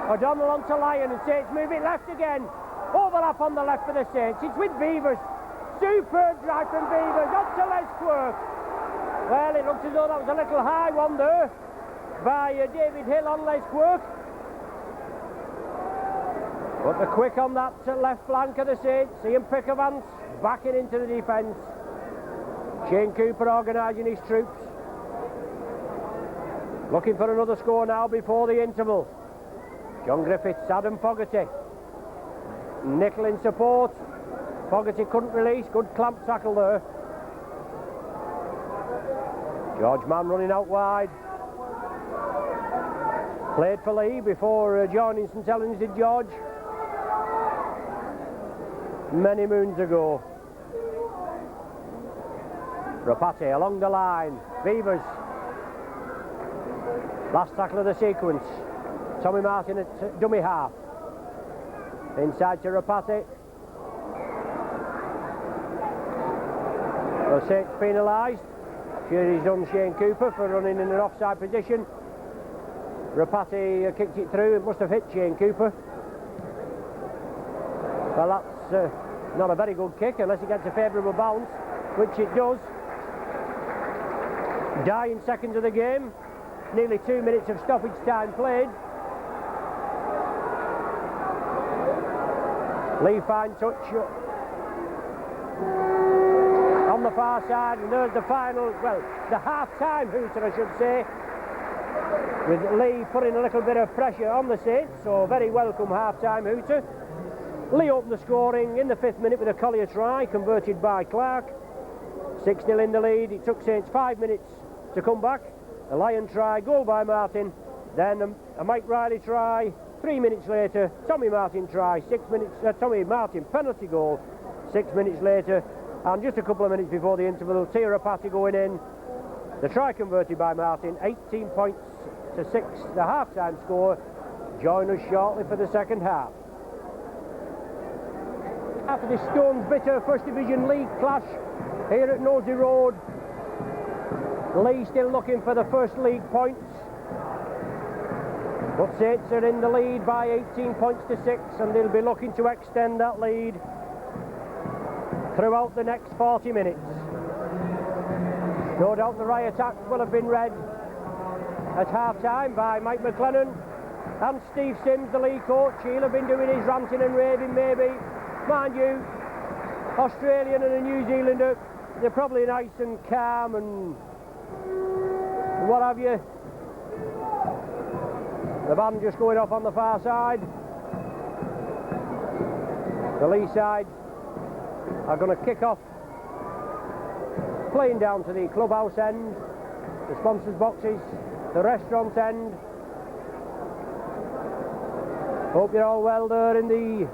O'Donnell on to Lyon, and Saints move it left again. Overlap on the left for the Saints. It's with Beavers. Superb drive from Beavers up to Les Quirk. Well, it looks as though that was a little high one there by David Hill on Les Quirk. But the quick on that left flank of the Saints. Ian Pickavance backing into the defence. Shane Cooper organising his troops. Looking for another score now before the interval. John Griffiths, Adam Fogarty. Nicol in support. Fogarty couldn't release. Good clamp tackle there. George Mann running out wide. Played for Leigh before joining St Helens, did George. Many moons ago. Rapati along the line. Beavers. Last tackle of the sequence. Tommy Martin at dummy half. Inside to Rapati. The Saints penalised. Sure, he's done Shane Cooper for running in an offside position. Rapati kicked it through. It must have hit Shane Cooper. Well, that's not a very good kick unless it gets a favourable bounce, which it does. Dying seconds of the game. Nearly 2 minutes of stoppage time played. Leigh fine touch on the far side, and there's the final, well, the half-time hooter, I should say, with Leigh putting a little bit of pressure on the Saints, so very welcome half-time hooter. Leigh opened the scoring in the 5th minute with a Collier try, converted by Clark. 6-0 in the lead. It took Saints 5 minutes to come back. A Lyon try, goal by Martin, then a Mike Riley try. 3 minutes later, Tommy Martin try. 6 minutes, Tommy Martin penalty goal. 6 minutes later, and just a couple of minutes before the interval, Rapati going in. The try converted by Martin. 18 points to 6, the half-time score. Join us shortly for the second half. After this Stones bitter First Division League clash here at Nosey Road, Leigh still looking for the first league points. But Saints are in the lead by 18 points to 6, and they'll be looking to extend that lead throughout the next 40 minutes. No doubt the riot act will have been read at half-time by Mike McLennan and Steve Sims, the Leigh coach. He'll have been doing his ranting and raving maybe. Mind you, Australian and a New Zealander, they're probably nice and calm and what have you. The band just going off on the far side. The Leigh side are going to kick off, playing down to the clubhouse end, the sponsors' boxes, the restaurant end. Hope you're all well there in the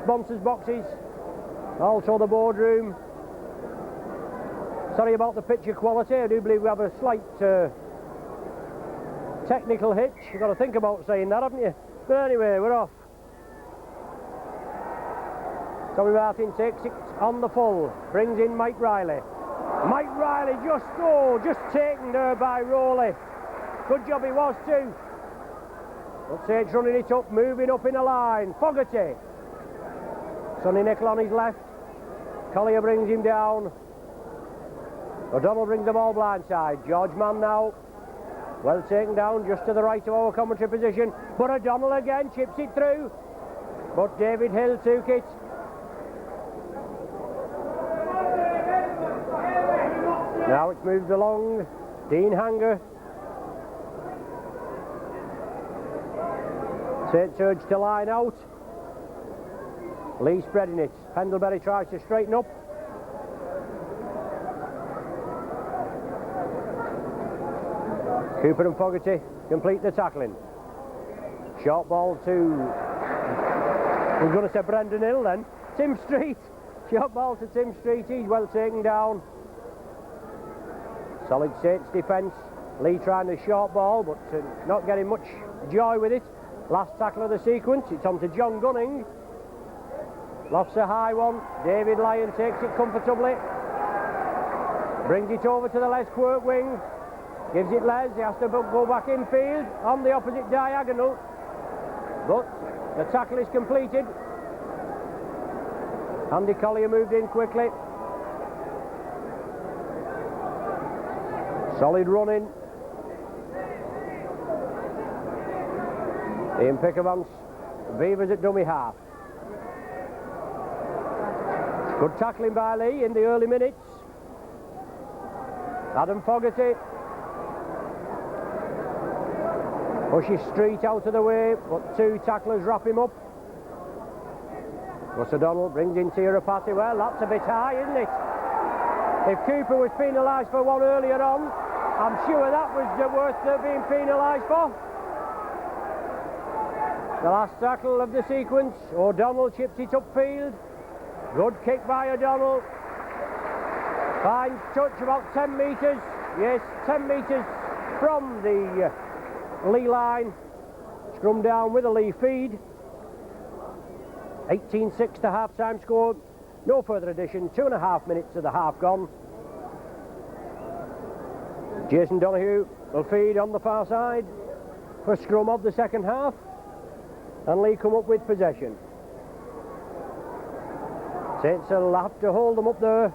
sponsors' boxes, also the boardroom. Sorry about the picture quality, I do believe we have a slight technical hitch. You've got to think about saying that, haven't you? But anyway, we're off. Tommy Martin takes it on the full, brings in Mike Riley. Mike Riley just taken there by Rowley. Good job he was too. But Saints running it up, moving up in a line. Fogarty. Sonny Nickel on his left. Collier brings him down. O'Donnell brings the ball blindside. George Mann now. Well taken down just to the right of our commentary position. But O'Donnell again chips it through. But David Hill took it. Now it's moved along. Dean Hanger. Saints urge to line out. Leigh spreading it. Pendlebury tries to straighten up. Cooper and Fogarty complete the tackling. Short ball to, we're going to say Brendan Hill then. Tim Street. Short ball to Tim Street. He's well taken down. Solid Saints defence. Leigh trying the short ball, but not getting much joy with it. Last tackle of the sequence. It's on to John Gunning. Lofts a high one. David Lyon takes it comfortably. Brings it over to the Les Quirk wing. Gives it Les. He has to go back infield on the opposite diagonal. But the tackle is completed. Andy Collier moved in quickly. Solid running. Ian Pickermans, Beavers at dummy half. Good tackling by Leigh in the early minutes. Adam Fogarty pushes Street out of the way, but two tacklers wrap him up. Russ O'Donnell brings in Tirapati. Well, that's a bit high, isn't it? If Cooper was penalised for one earlier on, I'm sure that was worth being penalised for. The last tackle of the sequence, O'Donnell chips it upfield. Good kick by O'Donnell. Fine touch, about 10 metres. Yes, 10 metres from the Leigh line. Scrum down with a Leigh feed. 18-6 to half-time score. No further addition. 2.5 minutes of the half gone. Jason Donoghue will feed on the far side for scrum of the second half. And Leigh come up with possession. Saints will have to hold them up there.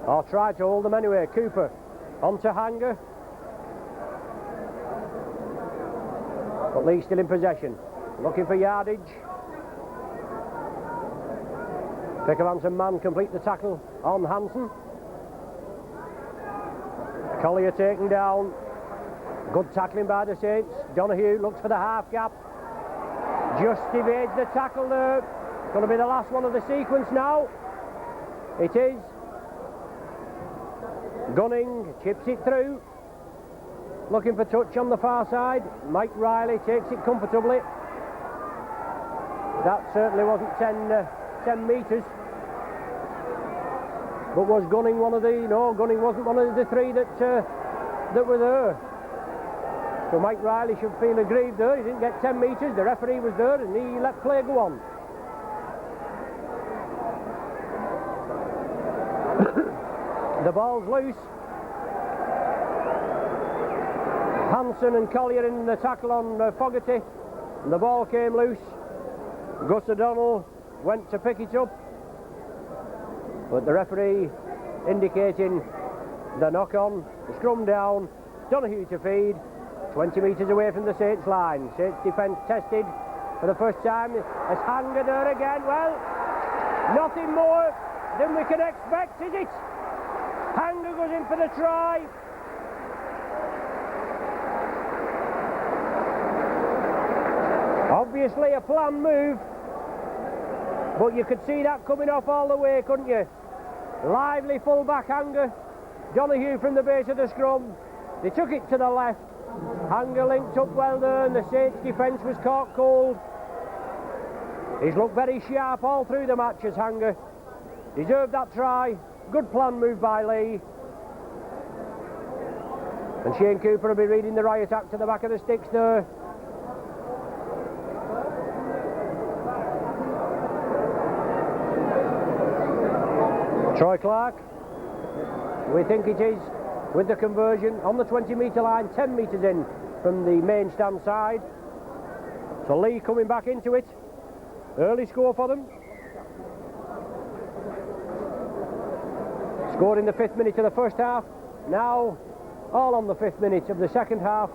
Or try to hold them anyway. Cooper onto Hanger. But Leigh still in possession. Looking for yardage. Pickermans and Mann complete the tackle on Hansen. Collier taken down. Good tackling by the Saints. Donoghue looks for the half gap. Just evades the tackle there. Going to be the last one of the sequence now. It is. Gunning chips it through. Looking for touch on the far side. Mike Riley takes it comfortably. That certainly wasn't 10 metres. But was Gunning one of the... No, Gunning wasn't one of the three that were there. So Mike Riley should feel aggrieved there. He didn't get 10 metres. The referee was there and he let play go on. The ball's loose. Hanson and Collier in the tackle on Fogarty, and the ball came loose. Gus O'Donnell went to pick it up, but the referee indicating the knock-on, the scrum down, Donahue to feed, 20 metres away from the Saints line. Saints defence tested for the first time. It's Hanger there again. Well, nothing more than we can expect, is it? Hanger goes in for the try. Obviously a planned move, but you could see that coming off all the way, couldn't you? Lively full-back Hanger. Donahue from the base of the scrum. They took it to the left. Hanger linked up well there, and the Saints defence was caught cold. He's looked very sharp all through the match as Hanger. Deserved that try. Good planned move by Leigh. And Shane Cooper will be reading the riot act to the back of the sticks there. Troy Clark, we think it is, with the conversion on the 20-metre line, 10 metres in from the main stand side. So Leigh coming back into it. Early score for them. Scored in the 5th minute of the first half. Now all on the 5th minute of the second half.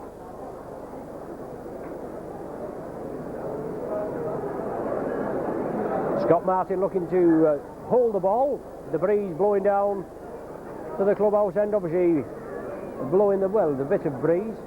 Scott Martin looking to hold the ball. The breeze blowing down to the clubhouse end, obviously blowing the bit of breeze.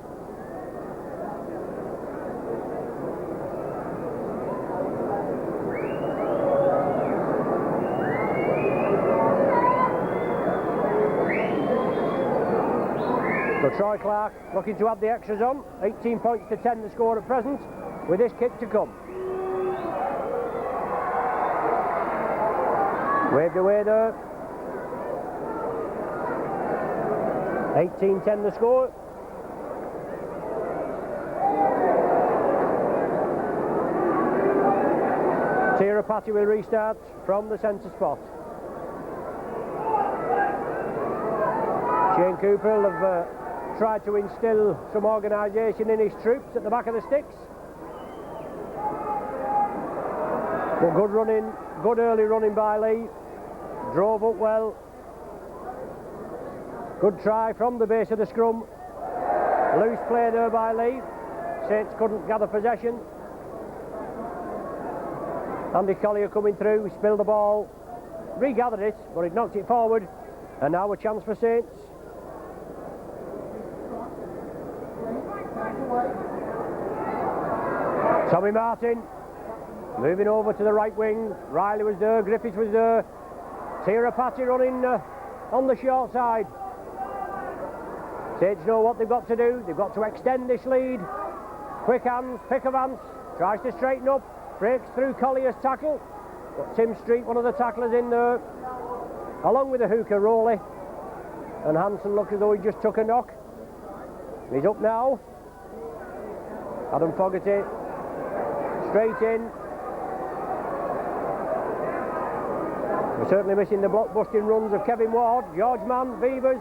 So Troy Clark looking to add the extras on. 18 points to 10 the score at present, with this kick to come. Waved away there. 18-10 the score. Tirapati will restart from the centre spot. Shane Cooper will have tried to instill some organisation in his troops at the back of the sticks. But good running, good early running by Leigh. Drove up well. Good try from the base of the scrum. Loose play there by Leigh. Saints couldn't gather possession. Andy Collier coming through, spilled the ball, regathered it, but it knocked it forward. And now a chance for Saints. Tommy Martin moving over to the right wing. Riley was there, Griffiths was there. Tirapati running on the short side. Saints know what they've got to do. They've got to extend this lead. Quick hands, pick of hands. Tries to straighten up. Breaks through Collier's tackle. Got Tim Street, one of the tacklers, in there. Along with the hooker, Rowley. And Hanson looked as though he just took a knock. He's up now. Adam Fogarty. Straight in. We're certainly missing the block-busting runs of Kevin Ward. George Mann, Beavers,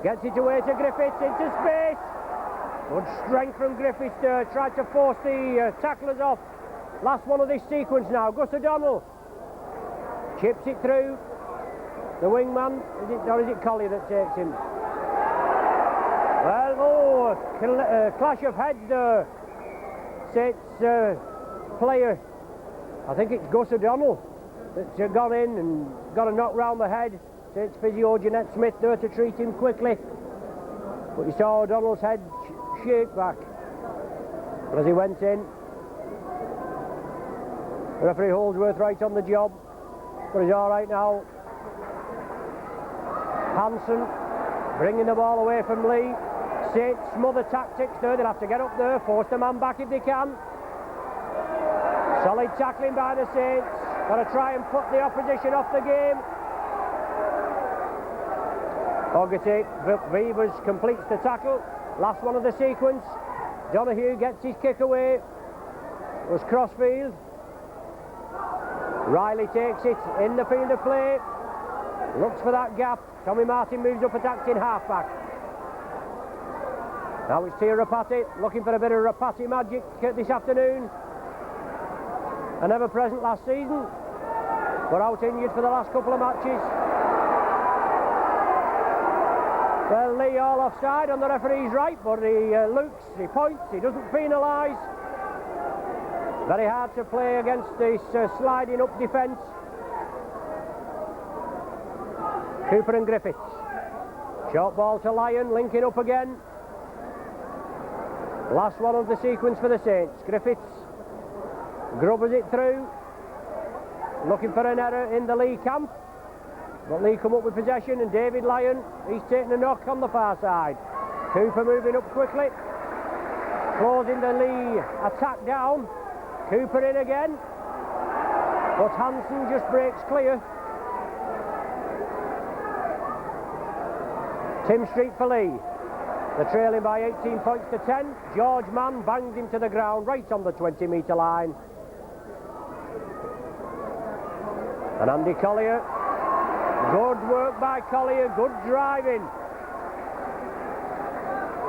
gets it away to Griffiths, into space. Good strength from Griffiths there, tried to force the tacklers off. Last one of this sequence now, Gus O'Donnell. Chips it through. The wingman, is it Collier that takes him? Well, clash of heads there. Saints player, I think it's Gus O'Donnell, that's gone in and got a knock round the head. Saints physio Jeanette Smith there to treat him quickly, but you saw O'Donnell's head shake back as he went in. Referee Holdsworth right on the job, but he's all right now. Hanson bringing the ball away from Leigh. Saints smother tactics there, they'll have to get up there, force the man back if they can. Solid tackling by the Saints. Got to try and put the opposition off the game. Fogarty, Beavers completes the tackle. Last one of the sequence. Donahue gets his kick away. It was crossfield. Riley takes it in the field of play. Looks for that gap. Tommy Martin moves up attacking halfback. Now it's Tia Rapati, looking for a bit of Rapati magic this afternoon. A never present last season, but out injured for the last couple of matches. Well, Leigh all offside on the referee's right, but he looks, he points, he doesn't penalise. Very hard to play against this sliding up defence. Cooper and Griffiths. Short ball to Lyon, linking up again. Last one of the sequence for the Saints. Griffiths grubbers it through, looking for an error in the Leigh camp, but Leigh come up with possession, and David Lyon, he's taking a knock on the far side. Cooper moving up quickly, closing the Leigh attack down. Cooper in again, but Hansen just breaks clear. Tim Street for Leigh. They're trailing by 18 points to 10. George Mann bangs him to the ground right on the 20-metre line. And Andy Collier. Good work by Collier, good driving.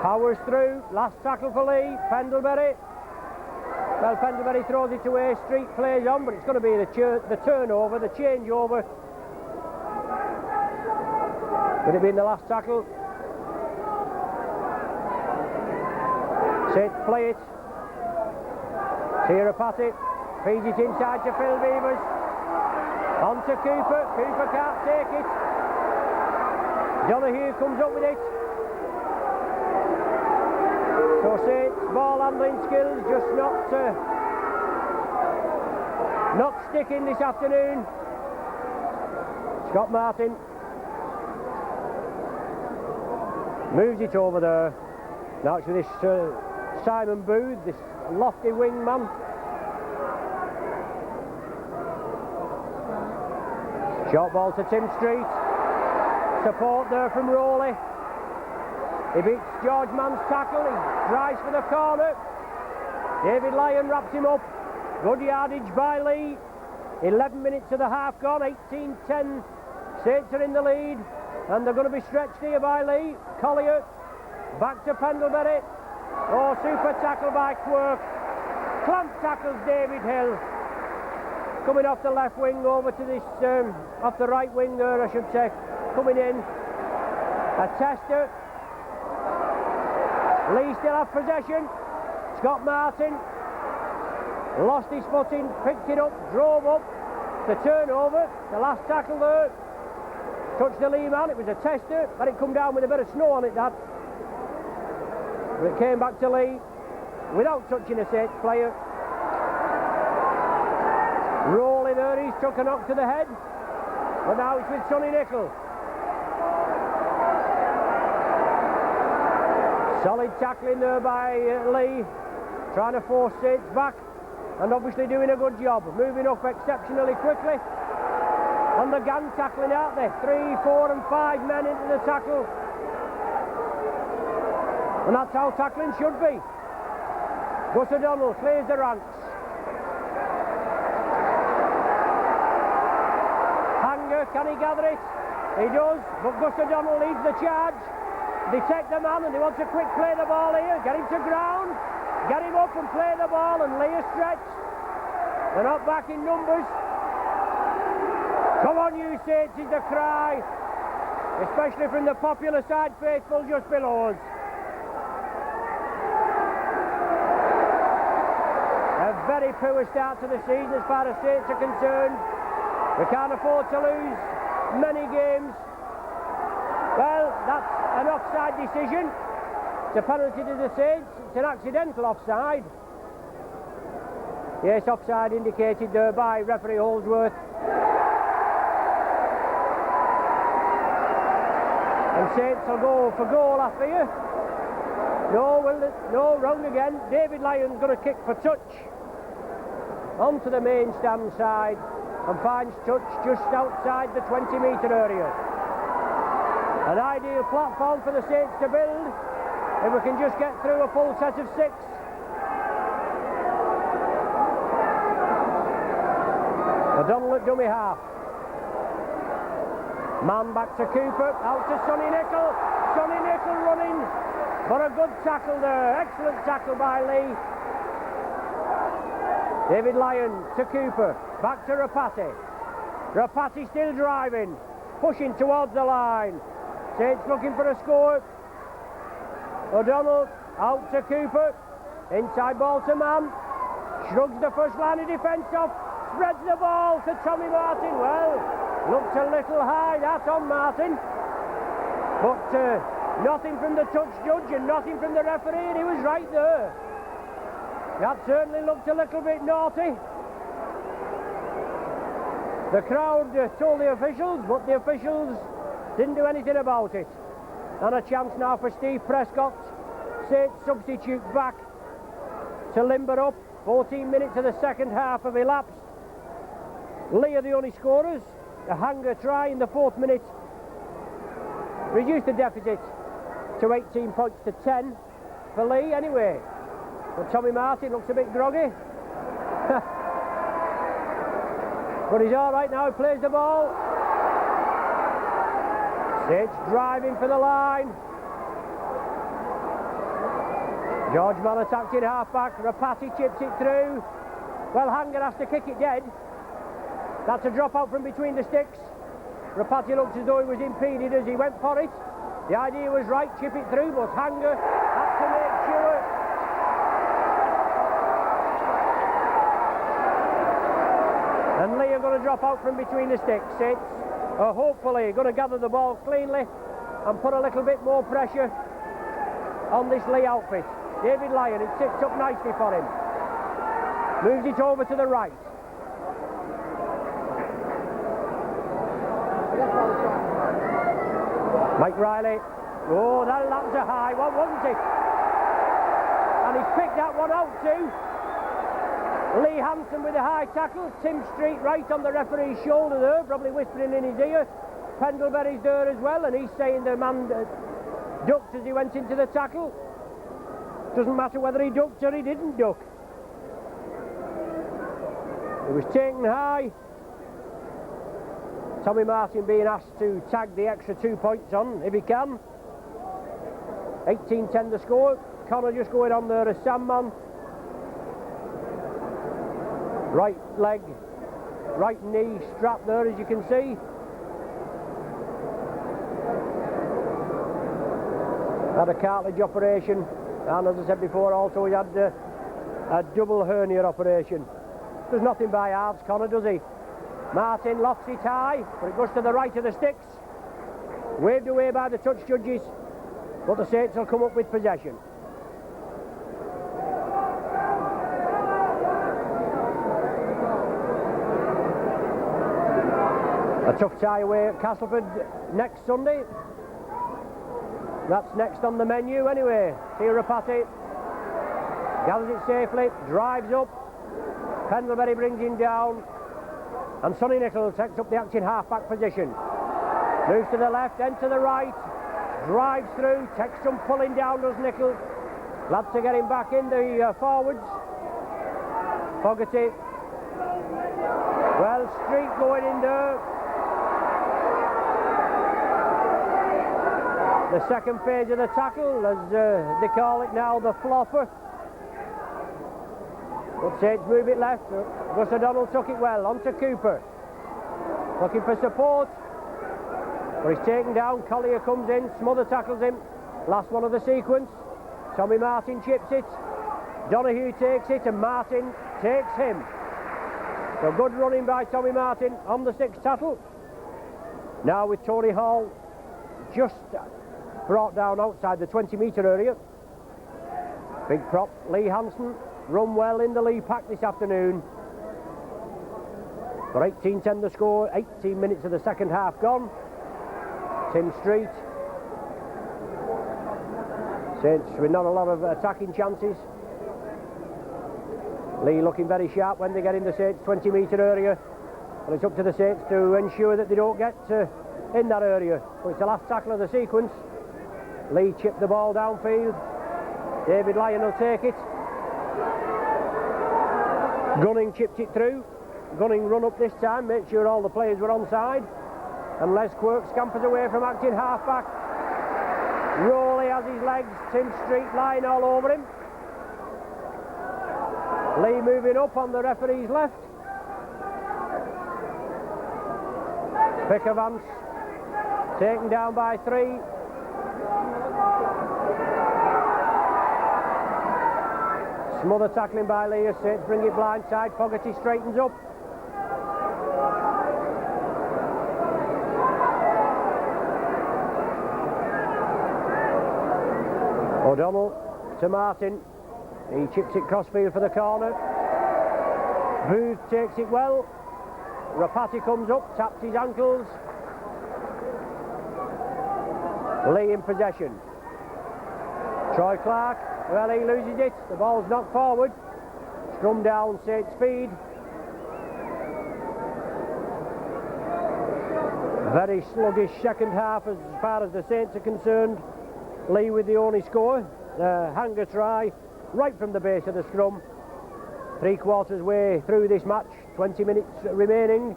Powers through, last tackle for Leigh. Pendlebury. Well, Pendlebury throws it away, Street plays on, but it's going to be the turnover, the changeover. Would it be in the last tackle? Saints play it. Tia Rapati feeds it inside to Phil Beavers. On to Cooper. Cooper can't take it. Donahue comes up with it. So Saints ball handling skills just not sticking this afternoon. Scott Martin moves it over there. Now it's with this Simon Booth, this lofty wingman. Short ball to Tim Street. Support there from Rowley. He beats George Mann's tackle. He drives for the corner. David Lyon wraps him up. Good yardage by Leigh. 11 minutes of the half gone. 18-10. Saints are in the lead, and they're going to be stretched here by Leigh. Collier back to Pendlebury. Oh, super tackle by Quirk. Clamp tackles David Hill. Coming off the left wing over to this, off the right wing there, I should say. Coming in. A tester. Leigh still have possession. Scott Martin lost his footing, picked it up, drove up. The turnover, the last tackle there. Touched the Leigh man, it was a tester, but it come down with a bit of snow on it, that. But it came back to Leigh without touching a Saints player. Rowley there, he's took a knock to the head, but now it's with Sonny Nicol. Solid tackling there by Leigh, trying to force Saints back, and obviously doing a good job, moving up exceptionally quickly. And the gang tackling, aren't they? 3, 4 and 5 men into the tackle. And that's how tackling should be. Gus O'Donnell clears the ranks. Hanger, can he gather it? He does, but Gus O'Donnell leads the charge. They take the man and they want to quick play the ball here, get him to ground, get him up and play the ball, and Leigh a stretch. They're not back in numbers. Come on, you Saints, is the cry, especially from the popular side faithful just below us. A very poor start to the season as far as Saints are concerned. We can't afford to lose many games. Well, that's an offside decision. It's a penalty to the Saints. It's an accidental offside. Yes, offside indicated there by referee Holdsworth. And Saints will go for goal after you. No, wrong again. David Lyon's going to kick for touch. Onto the main stand side and finds touch just outside the 20-metre area. An ideal platform for the Saints to build if we can just get through a full set of 6. O'Donnell at dummy half. Man back to Cooper, out to Sonny Nicol. Sonny Nicol running But a good tackle there, excellent tackle by Leigh. David Lyon to Cooper, back to Rapati. Rapati still driving, pushing towards the line. Saints looking for a score. O'Donnell out to Cooper, inside ball to Mann. Shrugs the first line of defence off, spreads the ball to Tommy Martin. Well, looked a little high that on Martin, but nothing from the touch judge and nothing from the referee, and he was right there. That certainly looked a little bit naughty. The crowd told the officials, but the officials didn't do anything about it. And a chance now for Steve Prescott. Saints substitute back to limber up. 14 minutes of the second half have elapsed. Leigh are the only scorers. A hanger try in the 4th minute reduced the deficit to 18 points to 10 for Leigh anyway. But Tommy Martin looks a bit groggy. But he's all right now, he plays the ball. Saints driving for the line. George Mann attacked in half-back, Rapati chips it through. Well, Hanger has to kick it dead. That's a drop out from between the sticks. Rapati looked as though he was impeded as he went for it. The idea was right, chip it through, but Hanger had to make sure. And Leigh are going to drop out from between the sticks. Saints are hopefully going to gather the ball cleanly and put a little bit more pressure on this Leigh outfit. David Lyon, it sits up nicely for him. Moves it over to the right. Mike Riley. Oh, that was a high one, wasn't it? And he's picked that one out too. Lee Hansen with a high tackle. Tim Street right on the referee's shoulder there, probably whispering in his ear. Pendlebury's there as well, and he's saying the man ducked as he went into the tackle. Doesn't matter whether he ducked or he didn't duck. He was taken high. Tommy Martin being asked to tag the extra 2 points on, if he can. 18-10 the score. Connor just going on there as Sandman. Right leg, right knee strapped there, as you can see. Had a cartilage operation, and as I said before, also he had a double hernia operation. Does nothing by halves, Connor, does he? Martin lofts it high, but it goes to the right of the sticks. Waved away by the touch judges, but the Saints will come up with possession. A tough tie away at Castleford next Sunday. That's next on the menu anyway. Theo Rapati gathers it safely, drives up. Pendlebury brings him down. And Sonny Nicholl takes up the acting half-back position. Moves to the left, then to the right. Drives through, takes some pulling down, does Nicholl. Glad to get him back in the forwards. Fogarty. Well, Street going in there. The second phase of the tackle, as they call it now, the flopper. But Saints move it left. Gus O'Donnell took it well, on to Cooper. Looking for support. But he's taken down, Collier comes in, Smother tackles him. Last one of the sequence. Tommy Martin chips it. Donahue takes it, and Martin takes him. So good running by Tommy Martin on the sixth tackle. Now with Tony Hall just brought down outside the 20-metre area. Big prop, Leigh Hansen, run well in the Leigh pack this afternoon. For 18-10 the score, 18 minutes of the second half gone. Tim Street. Saints with not a lot of attacking chances. Leigh looking very sharp when they get in the Saints 20-metre area. And it's up to the Saints to ensure that they don't get in that area. But it's the last tackle of the sequence. Leigh chipped the ball downfield. David Lyon will take it. Gunning chipped it through. Gunning run up this time, make sure all the players were onside. And Les Quirk scampers away from acting half-back. Rowley has his legs. Tim Street lying all over him. Leigh moving up on the referee's left. Pickavance taken down by 3. Smother tackling by Leigh. Saints bring it blindside. Fogarty straightens up. O'Donnell to Martin. He chips it crossfield for the corner. Booth takes it well. Rapati comes up, taps his ankles. Leigh in possession. Troy Clark, well, he loses it. The ball's knocked forward. Scrum down, Saints speed. Very sluggish second half as far as the Saints are concerned. Leigh with the only score. Hanger try right from the base of the scrum. 3/4 way through this match, 20 minutes remaining.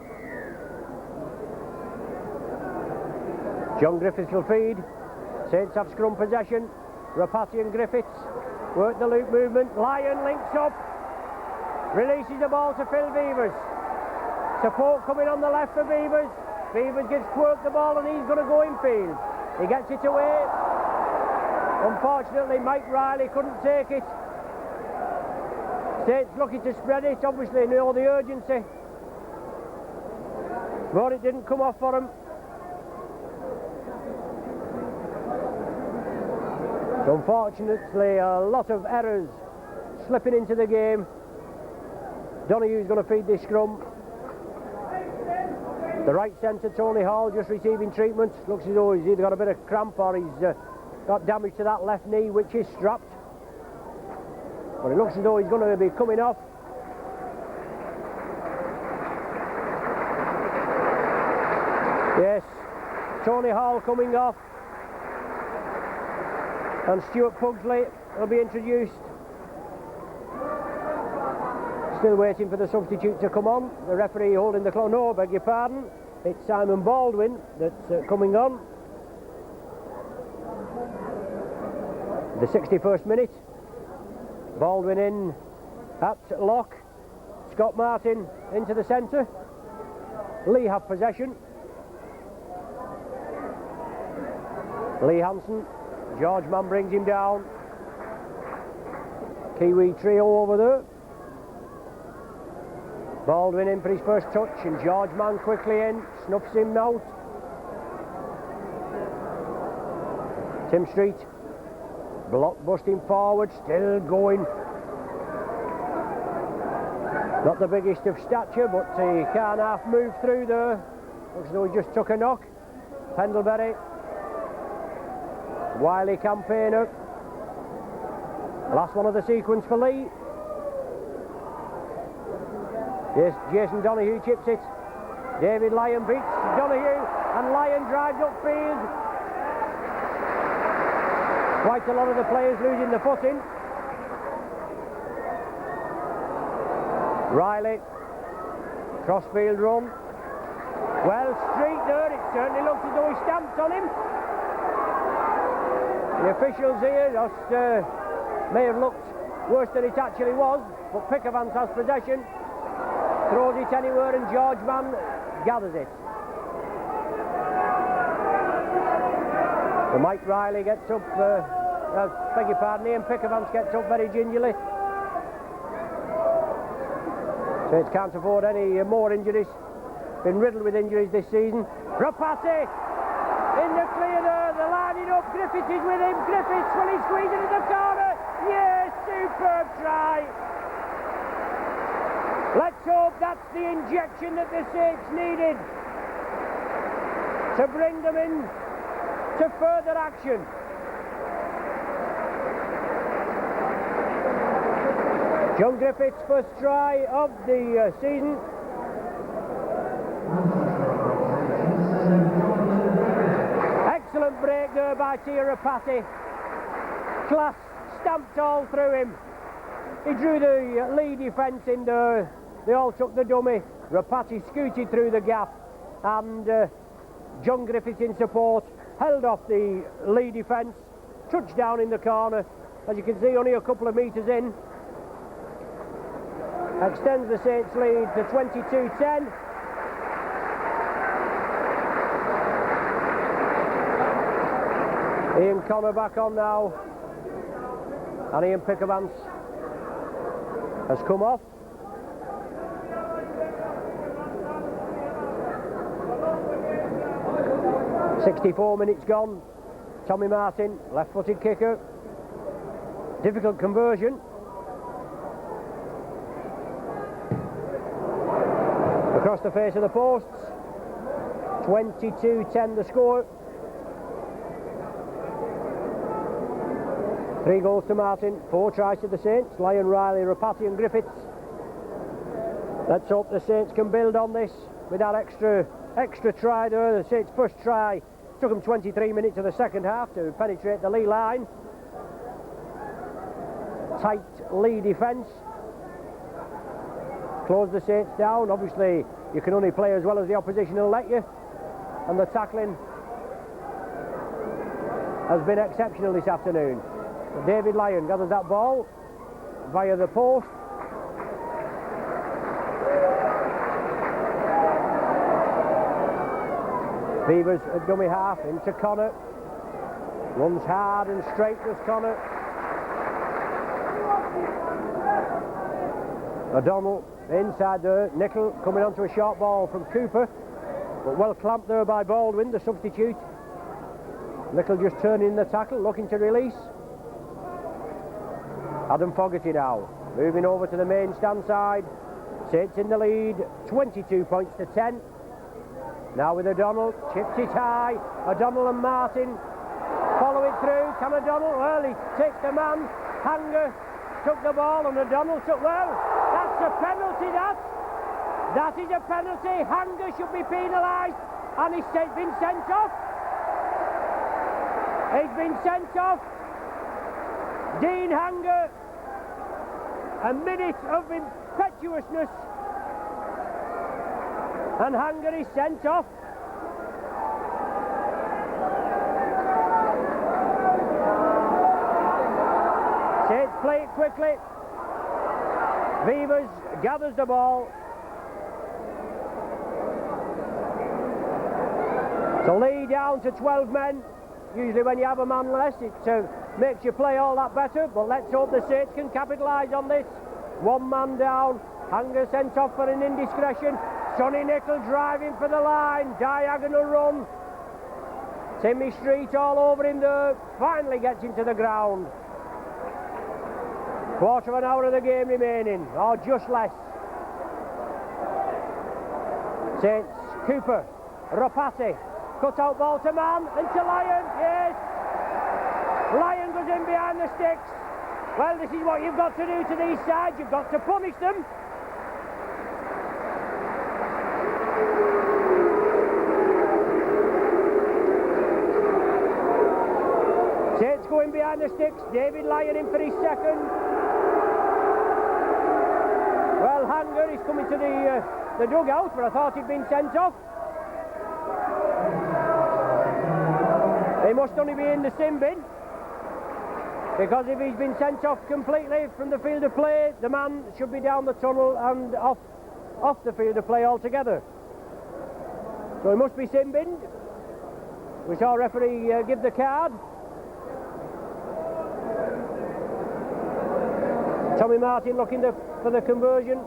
John Griffiths will feed. Saints have scrum possession. Rapati and Griffiths work the loop movement. Lyon links up. Releases the ball to Phil Beavers. Support coming on the left for Beavers. Beavers gets quirked the ball and he's going to go in field. He gets it away. Unfortunately, Mike Riley couldn't take it. Saints looking to spread it, obviously know the urgency. But it didn't come off for him. So unfortunately, a lot of errors slipping into the game. Donohue's going to feed this scrum. The right centre, Tony Hall, just receiving treatment. Looks as though he's either got a bit of cramp or he's got damage to that left knee, which is strapped. But it looks as though he's going to be coming off. Yes, Tony Hall coming off. And Stuart Pugsley will be introduced. Still waiting for the substitute to come on. The referee holding the clock. No, beg your pardon. It's Simon Baldwin that's coming on. The 61st minute. Baldwin in at lock. Scott Martin into the centre. Leigh have possession. Lee Hansen. George Mann brings him down. Kiwi trio over there. Baldwin in for his first touch and George Mann quickly in. Snuffs him out. Tim Street. Block busting forward, still going. Not the biggest of stature, but he can't half move through there. Looks as though he just took a knock. Pendlebury. Wily campaigner. Last one of the sequence for Leigh. Yes, Jason Donohue chips it. David Lyon beats Donohue and Lyon drives upfield. Quite a lot of the players losing the footing. Riley. Crossfield run. Well, Street there, it certainly looks as though he stamped on him. The officials here just may have looked worse than it actually was, but Pickavance has possession. Throws it anywhere and George Mann gathers it. So Mike Riley gets up, beg your pardon, Ian Pickavance gets up very gingerly. Saints can't afford any more injuries. Been riddled with injuries this season. Rapati in the clear there, they're lining up. Griffiths is with him. Griffiths, will he squeeze into the corner? Yes, superb try. Let's hope that's the injection that the Saints needed to bring them in to further action. John Griffiths' first try of the season. Excellent break there by Tia Rapati. Class stamped all through him. He drew the Leigh defence in there. They all took the dummy. Rapati scooted through the gap and John Griffiths in support held off the Leigh defence. touchdown in the corner. As you can see, only a couple of metres in. Extends the Saints lead to 22-10. Ian Connor back on now, and Ian Pickermans has come off. "64 minutes gone." Tommy Martin, left-footed kicker. Difficult conversion. Across the face of the posts. 22-10 the score. 3 goals to Martin, 4 tries to the Saints. Lyon, Riley, Rapati and Griffiths. Let's hope the Saints can build on this with that extra try there. The Saints' first try took them 23 minutes of the second half to penetrate the Leigh line. Tight Leigh defence. Close the Saints down. Obviously, you can only play as well as the opposition will let you. And the tackling has been exceptional this afternoon. David Lyon gathers that ball via the post. Beavers at dummy half into Connor. Runs hard and straight with Connor. O'Donnell inside there. Nickel coming onto a short ball from Cooper, but well clamped there by Baldwin, the substitute. Nickel just turning the tackle, looking to release. Adam Fogarty now, moving over to the main stand side. Saints in the lead, 22 points to 10. Now with O'Donnell, chips it high. O'Donnell and Martin follow it through. Can O'Donnell? Well, he takes the man. Hanger took the ball and O'Donnell took, well, that's a penalty, that is a penalty. Hanger should be penalised, and he's been sent off. He's been sent off. Dean Hanger, a minute of impetuousness, and Hanger is sent off. Saints play it quickly. Beavers gathers the ball. So Leigh down to 12 men. Usually when you have a man less, it makes you play all that better, but let's hope the Saints can capitalise on this. 1 man down. Hanger sent off for an indiscretion. Sonny Nickel driving for the line. Diagonal run. Timmy Street all over him there. Finally gets into the ground. Quarter of an hour of the game remaining, or just less. Saints, Cooper, Rapati. Cut out ball to man and to Lyon, yes. Lyon goes in behind the sticks. Well, this is what you've got to do to these sides. You've got to punish them. Saints going behind the sticks. David Lyon in for his second. Well, Hanger is coming to the dugout, but I thought he'd been sent off. He must only be in the sin bin, because if he's been sent off completely from the field of play, the man should be down the tunnel and off the field of play altogether. So he must be sin binned. We saw referee give the card. Tommy Martin looking for the conversion.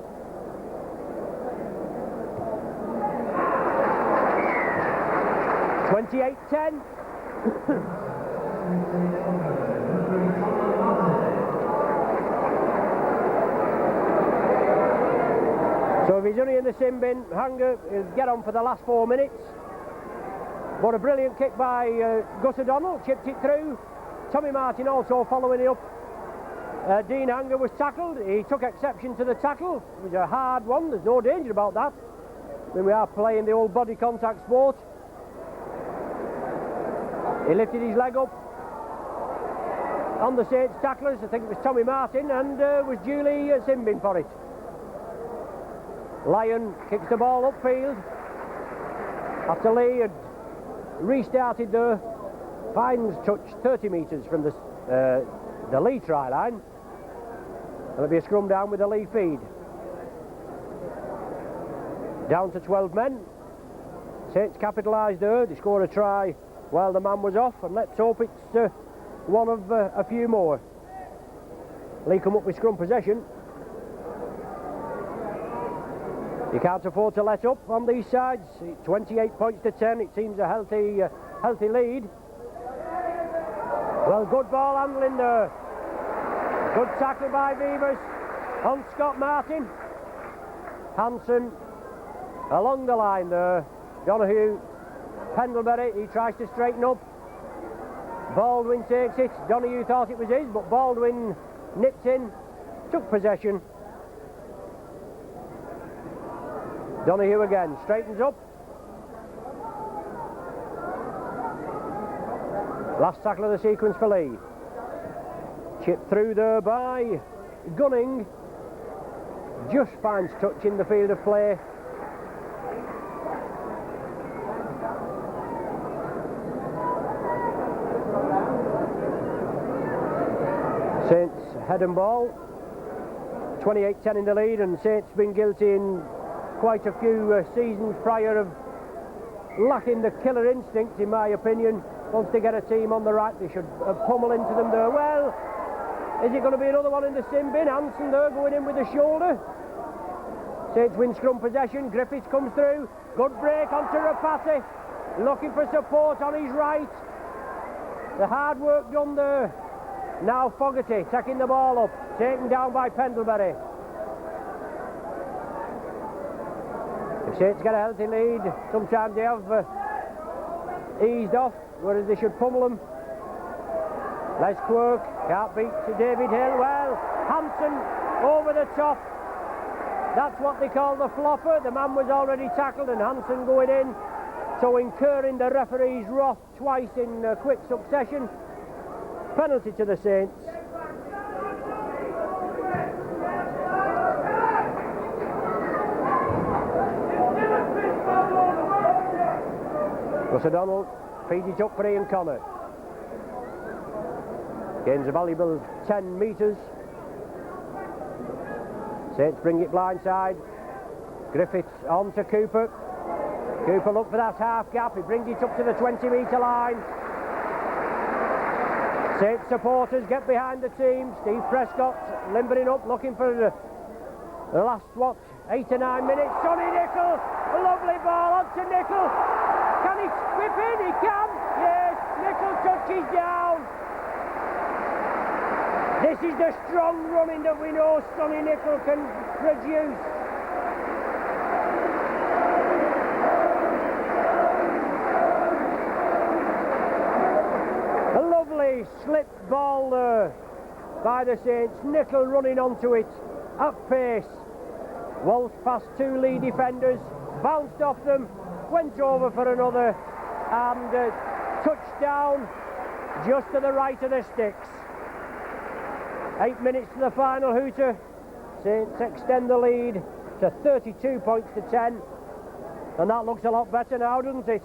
(28-10). So if he's only in the sin bin, Hanger will get on for the last 4 minutes. But a brilliant kick by Gus O'Donnell, chipped it through. Tommy Martin also following it up. Dean Hanger was tackled. He took exception to the tackle. It was a hard one, there's no danger about that when we are playing the old body contact sport. He lifted his leg up on the Saints tacklers. I think it was Tommy Martin, and was duly sin bin for it. Lyon kicks the ball upfield after Leigh had restarted there. finds touch 30 metres from the leigh try line. There'll be a scrum down with the leigh feed. Down to 12 men. Saints capitalised there. They scored a try while the man was off, and let's hope it's one of a few more. Leigh come up with scrum possession. You can't afford to let up on these sides. 28 points to 10. It seems a healthy lead. Well, good ball handling there. Good tackle by Beavers on Scott Martin. Hanson along the line there. Donahue, Pendlebury, he tries to straighten up. Baldwin takes it. Donahue thought it was his, but Baldwin nipped in, took possession. Donahue again, straightens up. Last tackle of the sequence for Leigh. Chipped through there by Gunning. Just finds touch in the field of play. Saints head and ball. 28-10 in the lead, and Saints been guilty in quite a few seasons prior of lacking the killer instinct, in my opinion. Once they get a team on the right, they should pummel into them there. Well, is it going to be another one in the sin bin? Hanson there going in with the shoulder. Saints win scrum possession. Griffiths comes through. Good break onto Rapati. Looking for support on his right. The hard work done there. Now Fogarty taking the ball up. Taken down by Pendlebury. If Saints get a healthy lead, sometimes they have eased off, whereas they should pummel them. Les Quirk can't beat David Hill. Well, Hanson over the top. That's what they call the flopper. The man was already tackled, and Hanson going in, so incurring the referee's wrath twice in quick succession. Penalty to the Saints. Russ O'Donnell feeds it up for Ian Connor. Gains a valuable 10 metres. Saints bring it blindside. Griffiths on to Cooper. Cooper look for that half gap. He brings it up to the 20-metre line. Saints supporters get behind the team. Steve Prescott limbering up, looking for the last, 8 or 9 minutes. Sonny Nicol, a lovely ball onto Nicol. Can he whip in? He can. Yes, Nicol touches down. This is the strong running that we know Sonny Nicol can produce. A lovely slip ball there by the Saints. Nicol running onto it at pace. Waltzed past 2 Leigh defenders, bounced off them, went over for another, and touchdown just to the right of the sticks. 8 minutes to the final hooter. Saints extend the lead to 32 points to 10, and that looks a lot better now, doesn't it?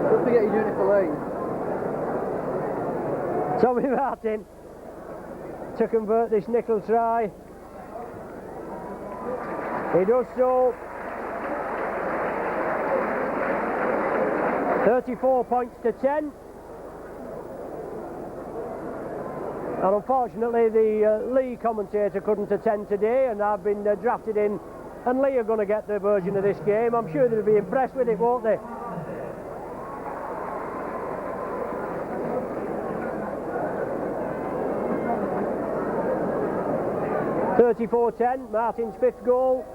Don't forget you're doing it for Leigh. Tommy Martin to convert this Nicol try. He does so. 34 points to 10. And unfortunately the Leigh commentator couldn't attend today, and I've been drafted in, and Leigh are going to get their version of this game. I'm sure they'll be impressed with it, won't they? (34-10), Martin's 5th goal.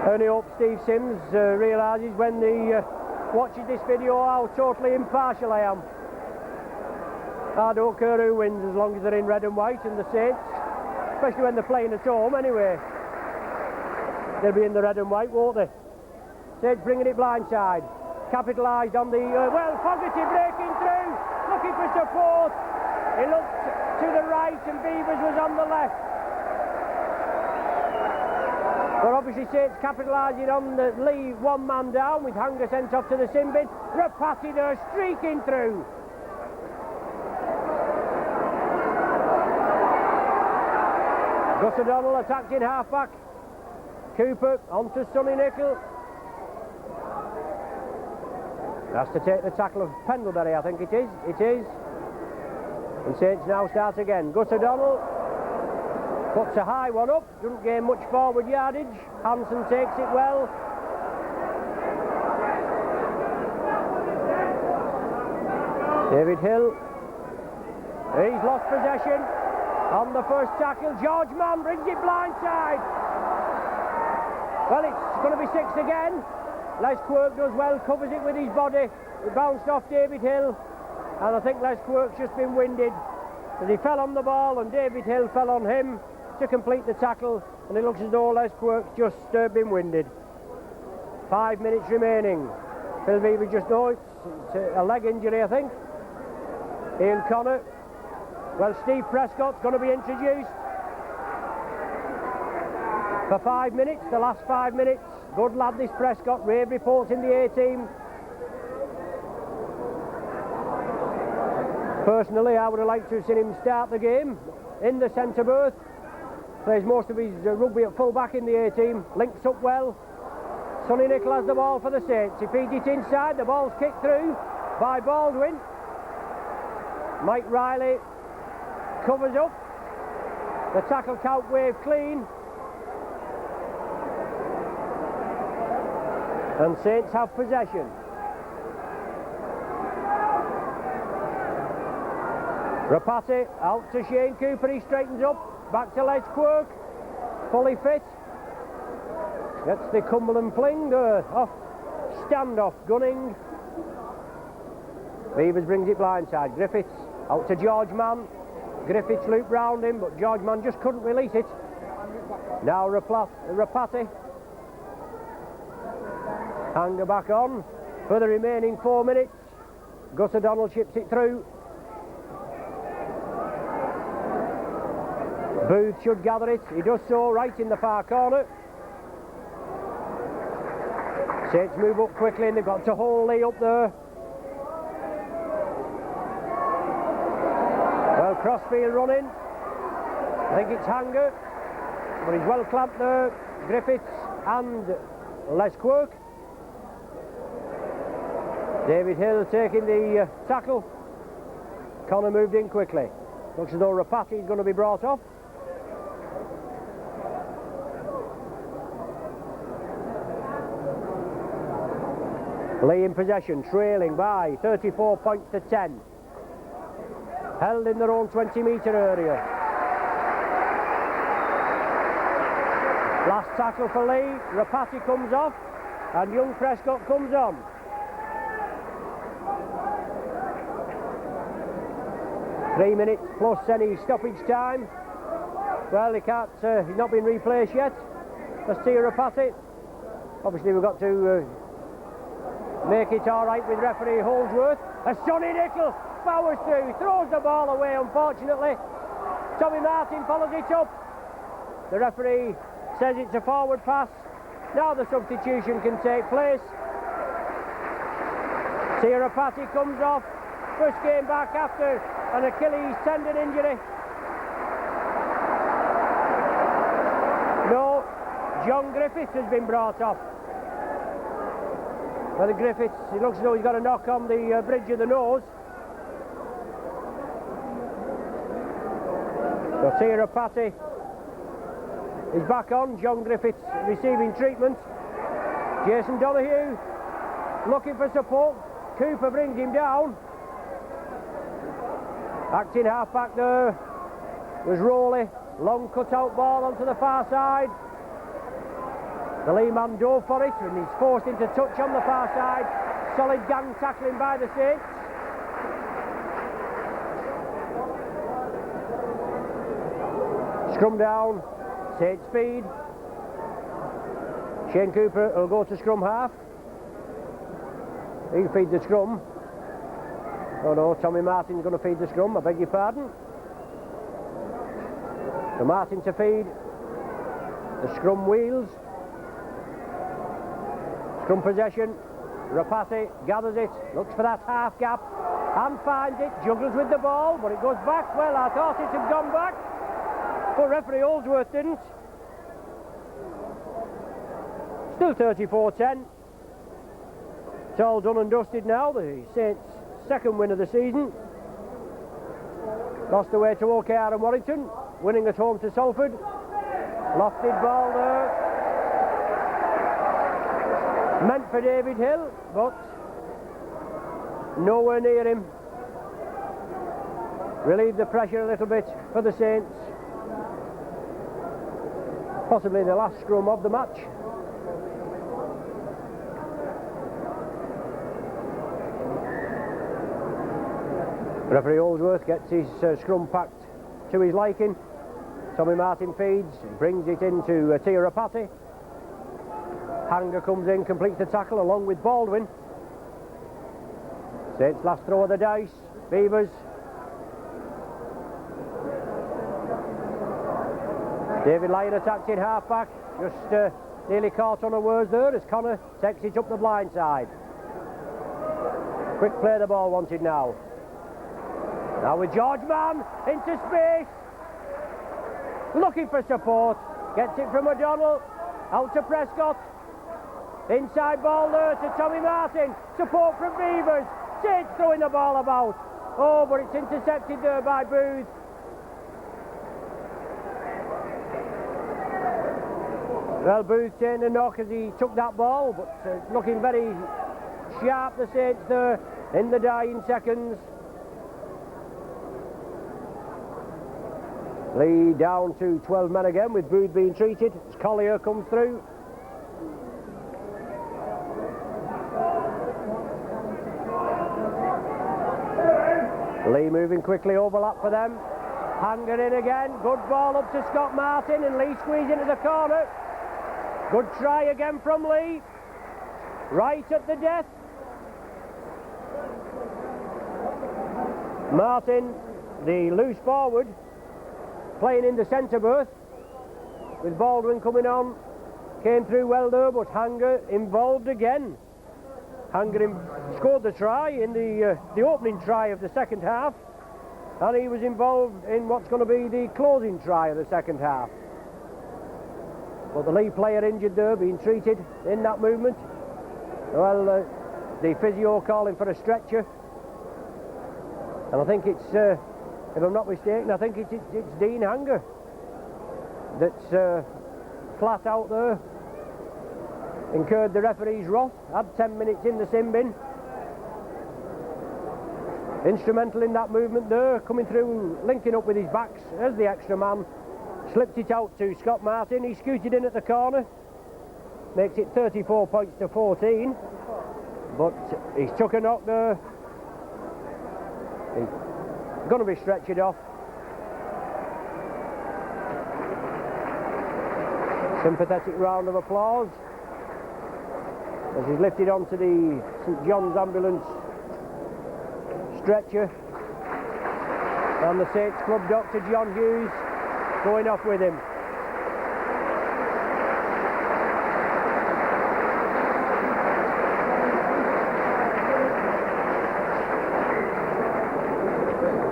Only hope Steve Sims realises when he watches this video how totally impartial I am. I don't care who wins as long as they're in red and white, and the Saints, especially when they're playing at home anyway, they'll be in the red and white, won't they? Saints bringing it blindside. Capitalised on the, well, Fogarty breaking through, looking for support. He looked to the right and Beavers was on the left. But obviously Saints capitalising on the Leigh one man down with Hanger sent off to the sin bin. Rapati there streaking through. Gus O'Donnell attacked in half back. Cooper onto Sonny Nicol. Has to take the tackle of Pendlebury, I think it is. It is. And Saints now start again. Gus O'Donnell puts a high one up, doesn't gain much forward yardage. Hansen takes it well. David Hill. He's lost possession on the first tackle. George Mann brings it blindside. Well, it's going to be 6 again. Les Quirk does well, covers it with his body. It bounced off David Hill. And I think Les Quirk's just been winded. As he fell on the ball and David Hill fell on him to complete the tackle, and it looks as though Les Quirk's just been winded. 5 minutes remaining. Phil Beaver just knows it's a leg injury, I think. Ian Connor. Well, Steve Prescott's going to be introduced for 5 minutes, the last 5 minutes. Good lad, this Prescott. Rave reports in the A-team. Personally, I would have liked to have seen him start the game in the centre berth. Plays most of his rugby at full back in the A-team. Links up well. Sonny Nicol has the ball for the Saints. He feeds it inside. The ball's kicked through by Baldwin. Mike Riley covers up. The tackle count wave clean. And Saints have possession. Rapati out to Shane Cooper. He straightens up. Back to Les Quirk, fully fit. Gets the Cumberland fling, off, standoff, gunning. Beavers brings it blindside. Griffiths out to George Mann. Griffiths looped round him, but George Mann just couldn't release it. Now Rapati. Hanger back on for the remaining 4 minutes. Gus O'Donnell chips it through. Booth should gather it. He does so right in the far corner. Saints move up quickly and they've got to hold Leigh up there. Well, Crossfield running. I think it's Hanger, but he's well clamped there. Griffiths and Les Quirk. David Hill taking the tackle. Connor moved in quickly. Looks as though Rapati is going to be brought off. Leigh in possession, trailing by 34 points to 10. Held in their own 20-metre area. Last tackle for Leigh. Rapati comes off and young Prescott comes on. Three minutes plus any stoppage time. Well, he can't, he's not been replaced yet. Let's see Rapati. Obviously we've got to make it all right with referee Holdsworth. As Sonny Nicol powers through, throws the ball away unfortunately. Tommy Martin follows it up. The referee says it's a forward pass. Now the substitution can take place. Rapati comes off. First game back after an Achilles tendon injury. No, John Griffiths has been brought off. Well, the Griffiths, it looks as though he's got a knock on the bridge of the nose. So Rapati is back on. John Griffiths receiving treatment. Jason Donoghue looking for support. Cooper brings him down. Acting half back there was Rowley. Long cut out ball onto the far side. The Leigh man dove for it and he's forced into touch on the far side. Solid gang tackling by the Saints. Scrum down, Saints speed. Shane Cooper will go to scrum half. He feeds the scrum. Oh no, Tommy Martin's going to feed the scrum, I beg your pardon. So Martin to feed. The scrum wheels. Scrum possession. Rapati gathers it, looks for that half gap and finds it, juggles with the ball, but it goes back. Well, I thought it had gone back, but referee Holdsworth didn't. Still 34-10. It's all done and dusted now. The Saints' second win of the season. Lost away to OKR and Warrington, winning at home to Salford. Lofted ball there. Meant for David Hill, but nowhere near him. Relieved the pressure a little bit for the Saints. Possibly the last scrum of the match. Referee Holdsworth gets his scrum packed to his liking. Tommy Martin feeds, brings it into Tia Rapati. Hanger comes in, completes the tackle along with Baldwin. Saints last throw of the dice. Beavers. David Lyon attacks in half back. Just nearly caught on a words there as Connor takes it up the blind side. Quick play the ball wanted now. Now with George Mann into space. Looking for support. Gets it from O'Donnell. Out to Prescott. Inside ball there to Tommy Martin. Support from Beavers. Saints throwing the ball about. Oh, but it's intercepted there by Booth. Well, Booth taking a knock as he took that ball, but looking very sharp, the Saints there in the dying seconds. Leigh down to 12 men again with Booth being treated as Collier comes through. Leigh moving quickly, overlap for them. Hanger in again, good ball up to Scott Martin and Leigh squeeze into the corner. Good try again from Leigh. Right at the death. Martin, the loose forward, playing in the centre berth with Baldwin coming on. Came through well there, but Hanger involved again. Hanger scored the try in the opening try of the second half, and he was involved in what's going to be the closing try of the second half. But the Leigh player injured there, being treated in that movement. Well, the physio calling for a stretcher, and I think it's, if I'm not mistaken, I think it's Dean Hanger that's flat out there. Incurred the referee's wrath, had 10 minutes in the sin bin. Instrumental in that movement there, coming through, linking up with his backs as the extra man. Slipped it out to Scott Martin, he scooted in at the corner. Makes it 34 points to 14. But he's took a knock there. He's going to be stretchered off. Sympathetic round of applause as he's lifted onto the St John's ambulance stretcher, and the Saints club doctor John Hughes going off with him.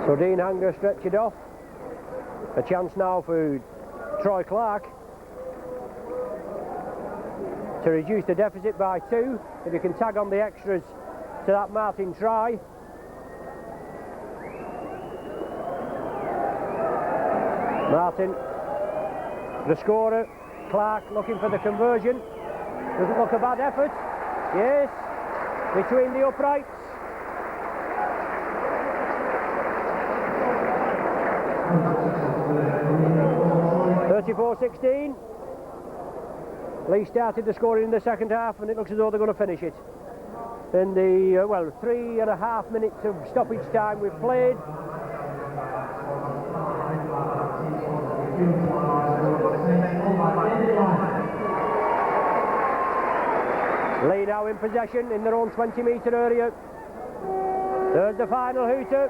So Dean Hanger stretched off. A chance now for Troy Clark to reduce the deficit by 2, if he can tag on the extras to that Martin try. Martin, the scorer. Clark looking for the conversion. Doesn't look a bad effort. Yes, between the uprights. (34-16). Leigh started the scoring in the second half, and it looks as though they're going to finish it. In the, 3.5 minutes of stoppage time we've played. Leigh now in possession in their own 20-metre area. There's the final hooter.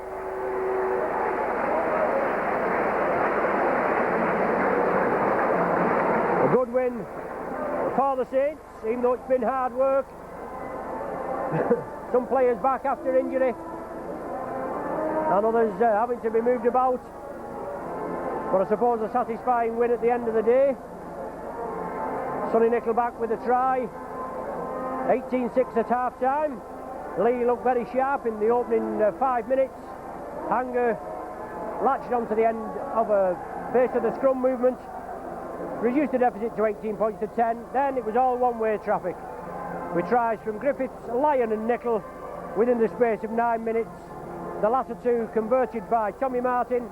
A good win for the Saints, even though it's been hard work. Some players back after injury and others having to be moved about. But I suppose a satisfying win at the end of the day. Sonny Nickelback with a try. 18-6 at half time. Leigh looked very sharp in the opening 5 minutes. Hanger latched on to the end of a pace of the scrum movement, reduced the deficit to 18 points to 10. Then it was all one-way traffic, with tries from Griffiths, Lyon and Nickel within the space of 9 minutes. The latter two converted by Tommy Martin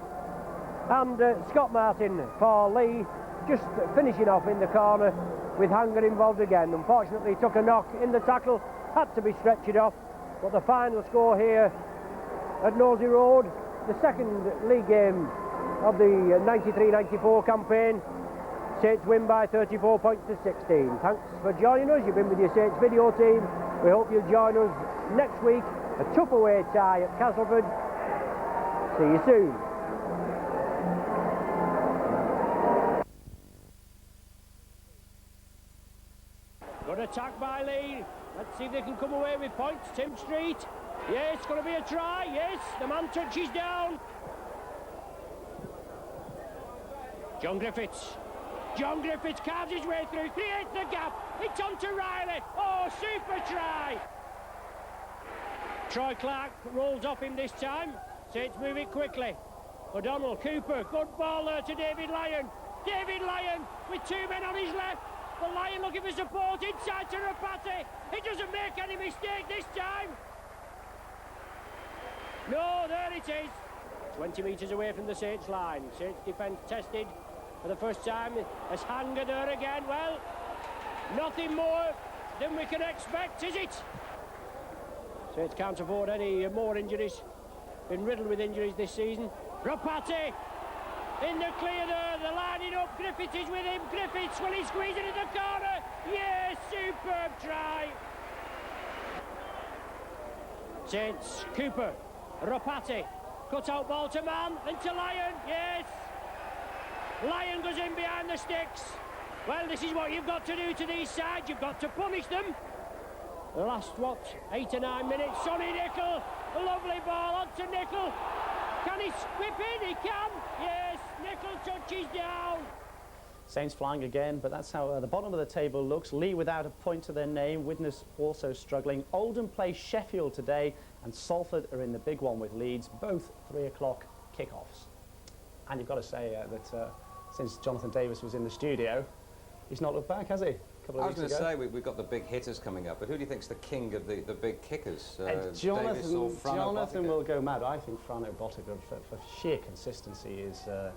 and Scott Martin for Leigh, just finishing off in the corner with Hanger involved again. Unfortunately took a knock in the tackle, had to be stretched off, but the final score here at Nosey Road, the second league game of the 93-94 campaign, Saints win by 34 points to 16. Thanks for joining us. You've been with your Saints video team. We hope you'll join us next week. A tough away tie at Castleford. See you soon. Good attack by Leigh. Let's see if they can come away with points. Tim Street. Yes, it's going to be a try. Yes, the man touches down. John Griffiths. John Griffiths carves his way through, creates the gap. It's on to Riley. Oh, super try. Troy Clark rolls off him this time. Saints move it quickly. O'Donnell, Cooper, good ball there to David Lyon. David Lyon with two men on his left. The Lyon looking for support inside to Rapati. He doesn't make any mistake this time. No, there it is. 20 metres away from the Saints line. Saints defence tested for the first time. As Hanger there again. Well, nothing more than we can expect, is it? Saints can't afford any more injuries. Been riddled with injuries this season. Rapati in the clear there. They're lining up. Griffiths is with him. Griffiths, will he squeeze it in the corner? Yes, superb try. Saints, Cooper, Rapati. Cut out ball to man, then to Lyon. Yes. Lyon goes in behind the sticks. Well, this is what you've got to do to these sides. You've got to punish them. The last, 8 or 9 minutes. Sonny Nickel, a lovely ball on to Nickel. Can he whip in? He can. Yes, Nickel touches down. Saints flying again, but that's how the bottom of the table looks. Leigh without a point to their name. Widnes also struggling. Oldham play Sheffield today, and Salford are in the big one with Leeds. Both 3 o'clock kickoffs. And you've got to say that since Jonathan Davis was in the studio, he's not looked back, has he? I was going to say, we've got the big hitters coming up, but who do you think's the king of the big kickers? Jonathan will go mad. I think Frano Bottiger, for sheer consistency, is the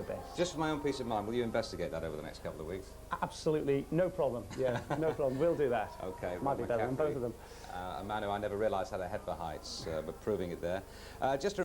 best. Just for my own peace of mind, will you investigate that over the next couple of weeks? Absolutely, no problem. Yeah, no problem. We'll do that. Okay. Might be better than both of them. A man who I never realised had a head for heights, but proving it there. Just to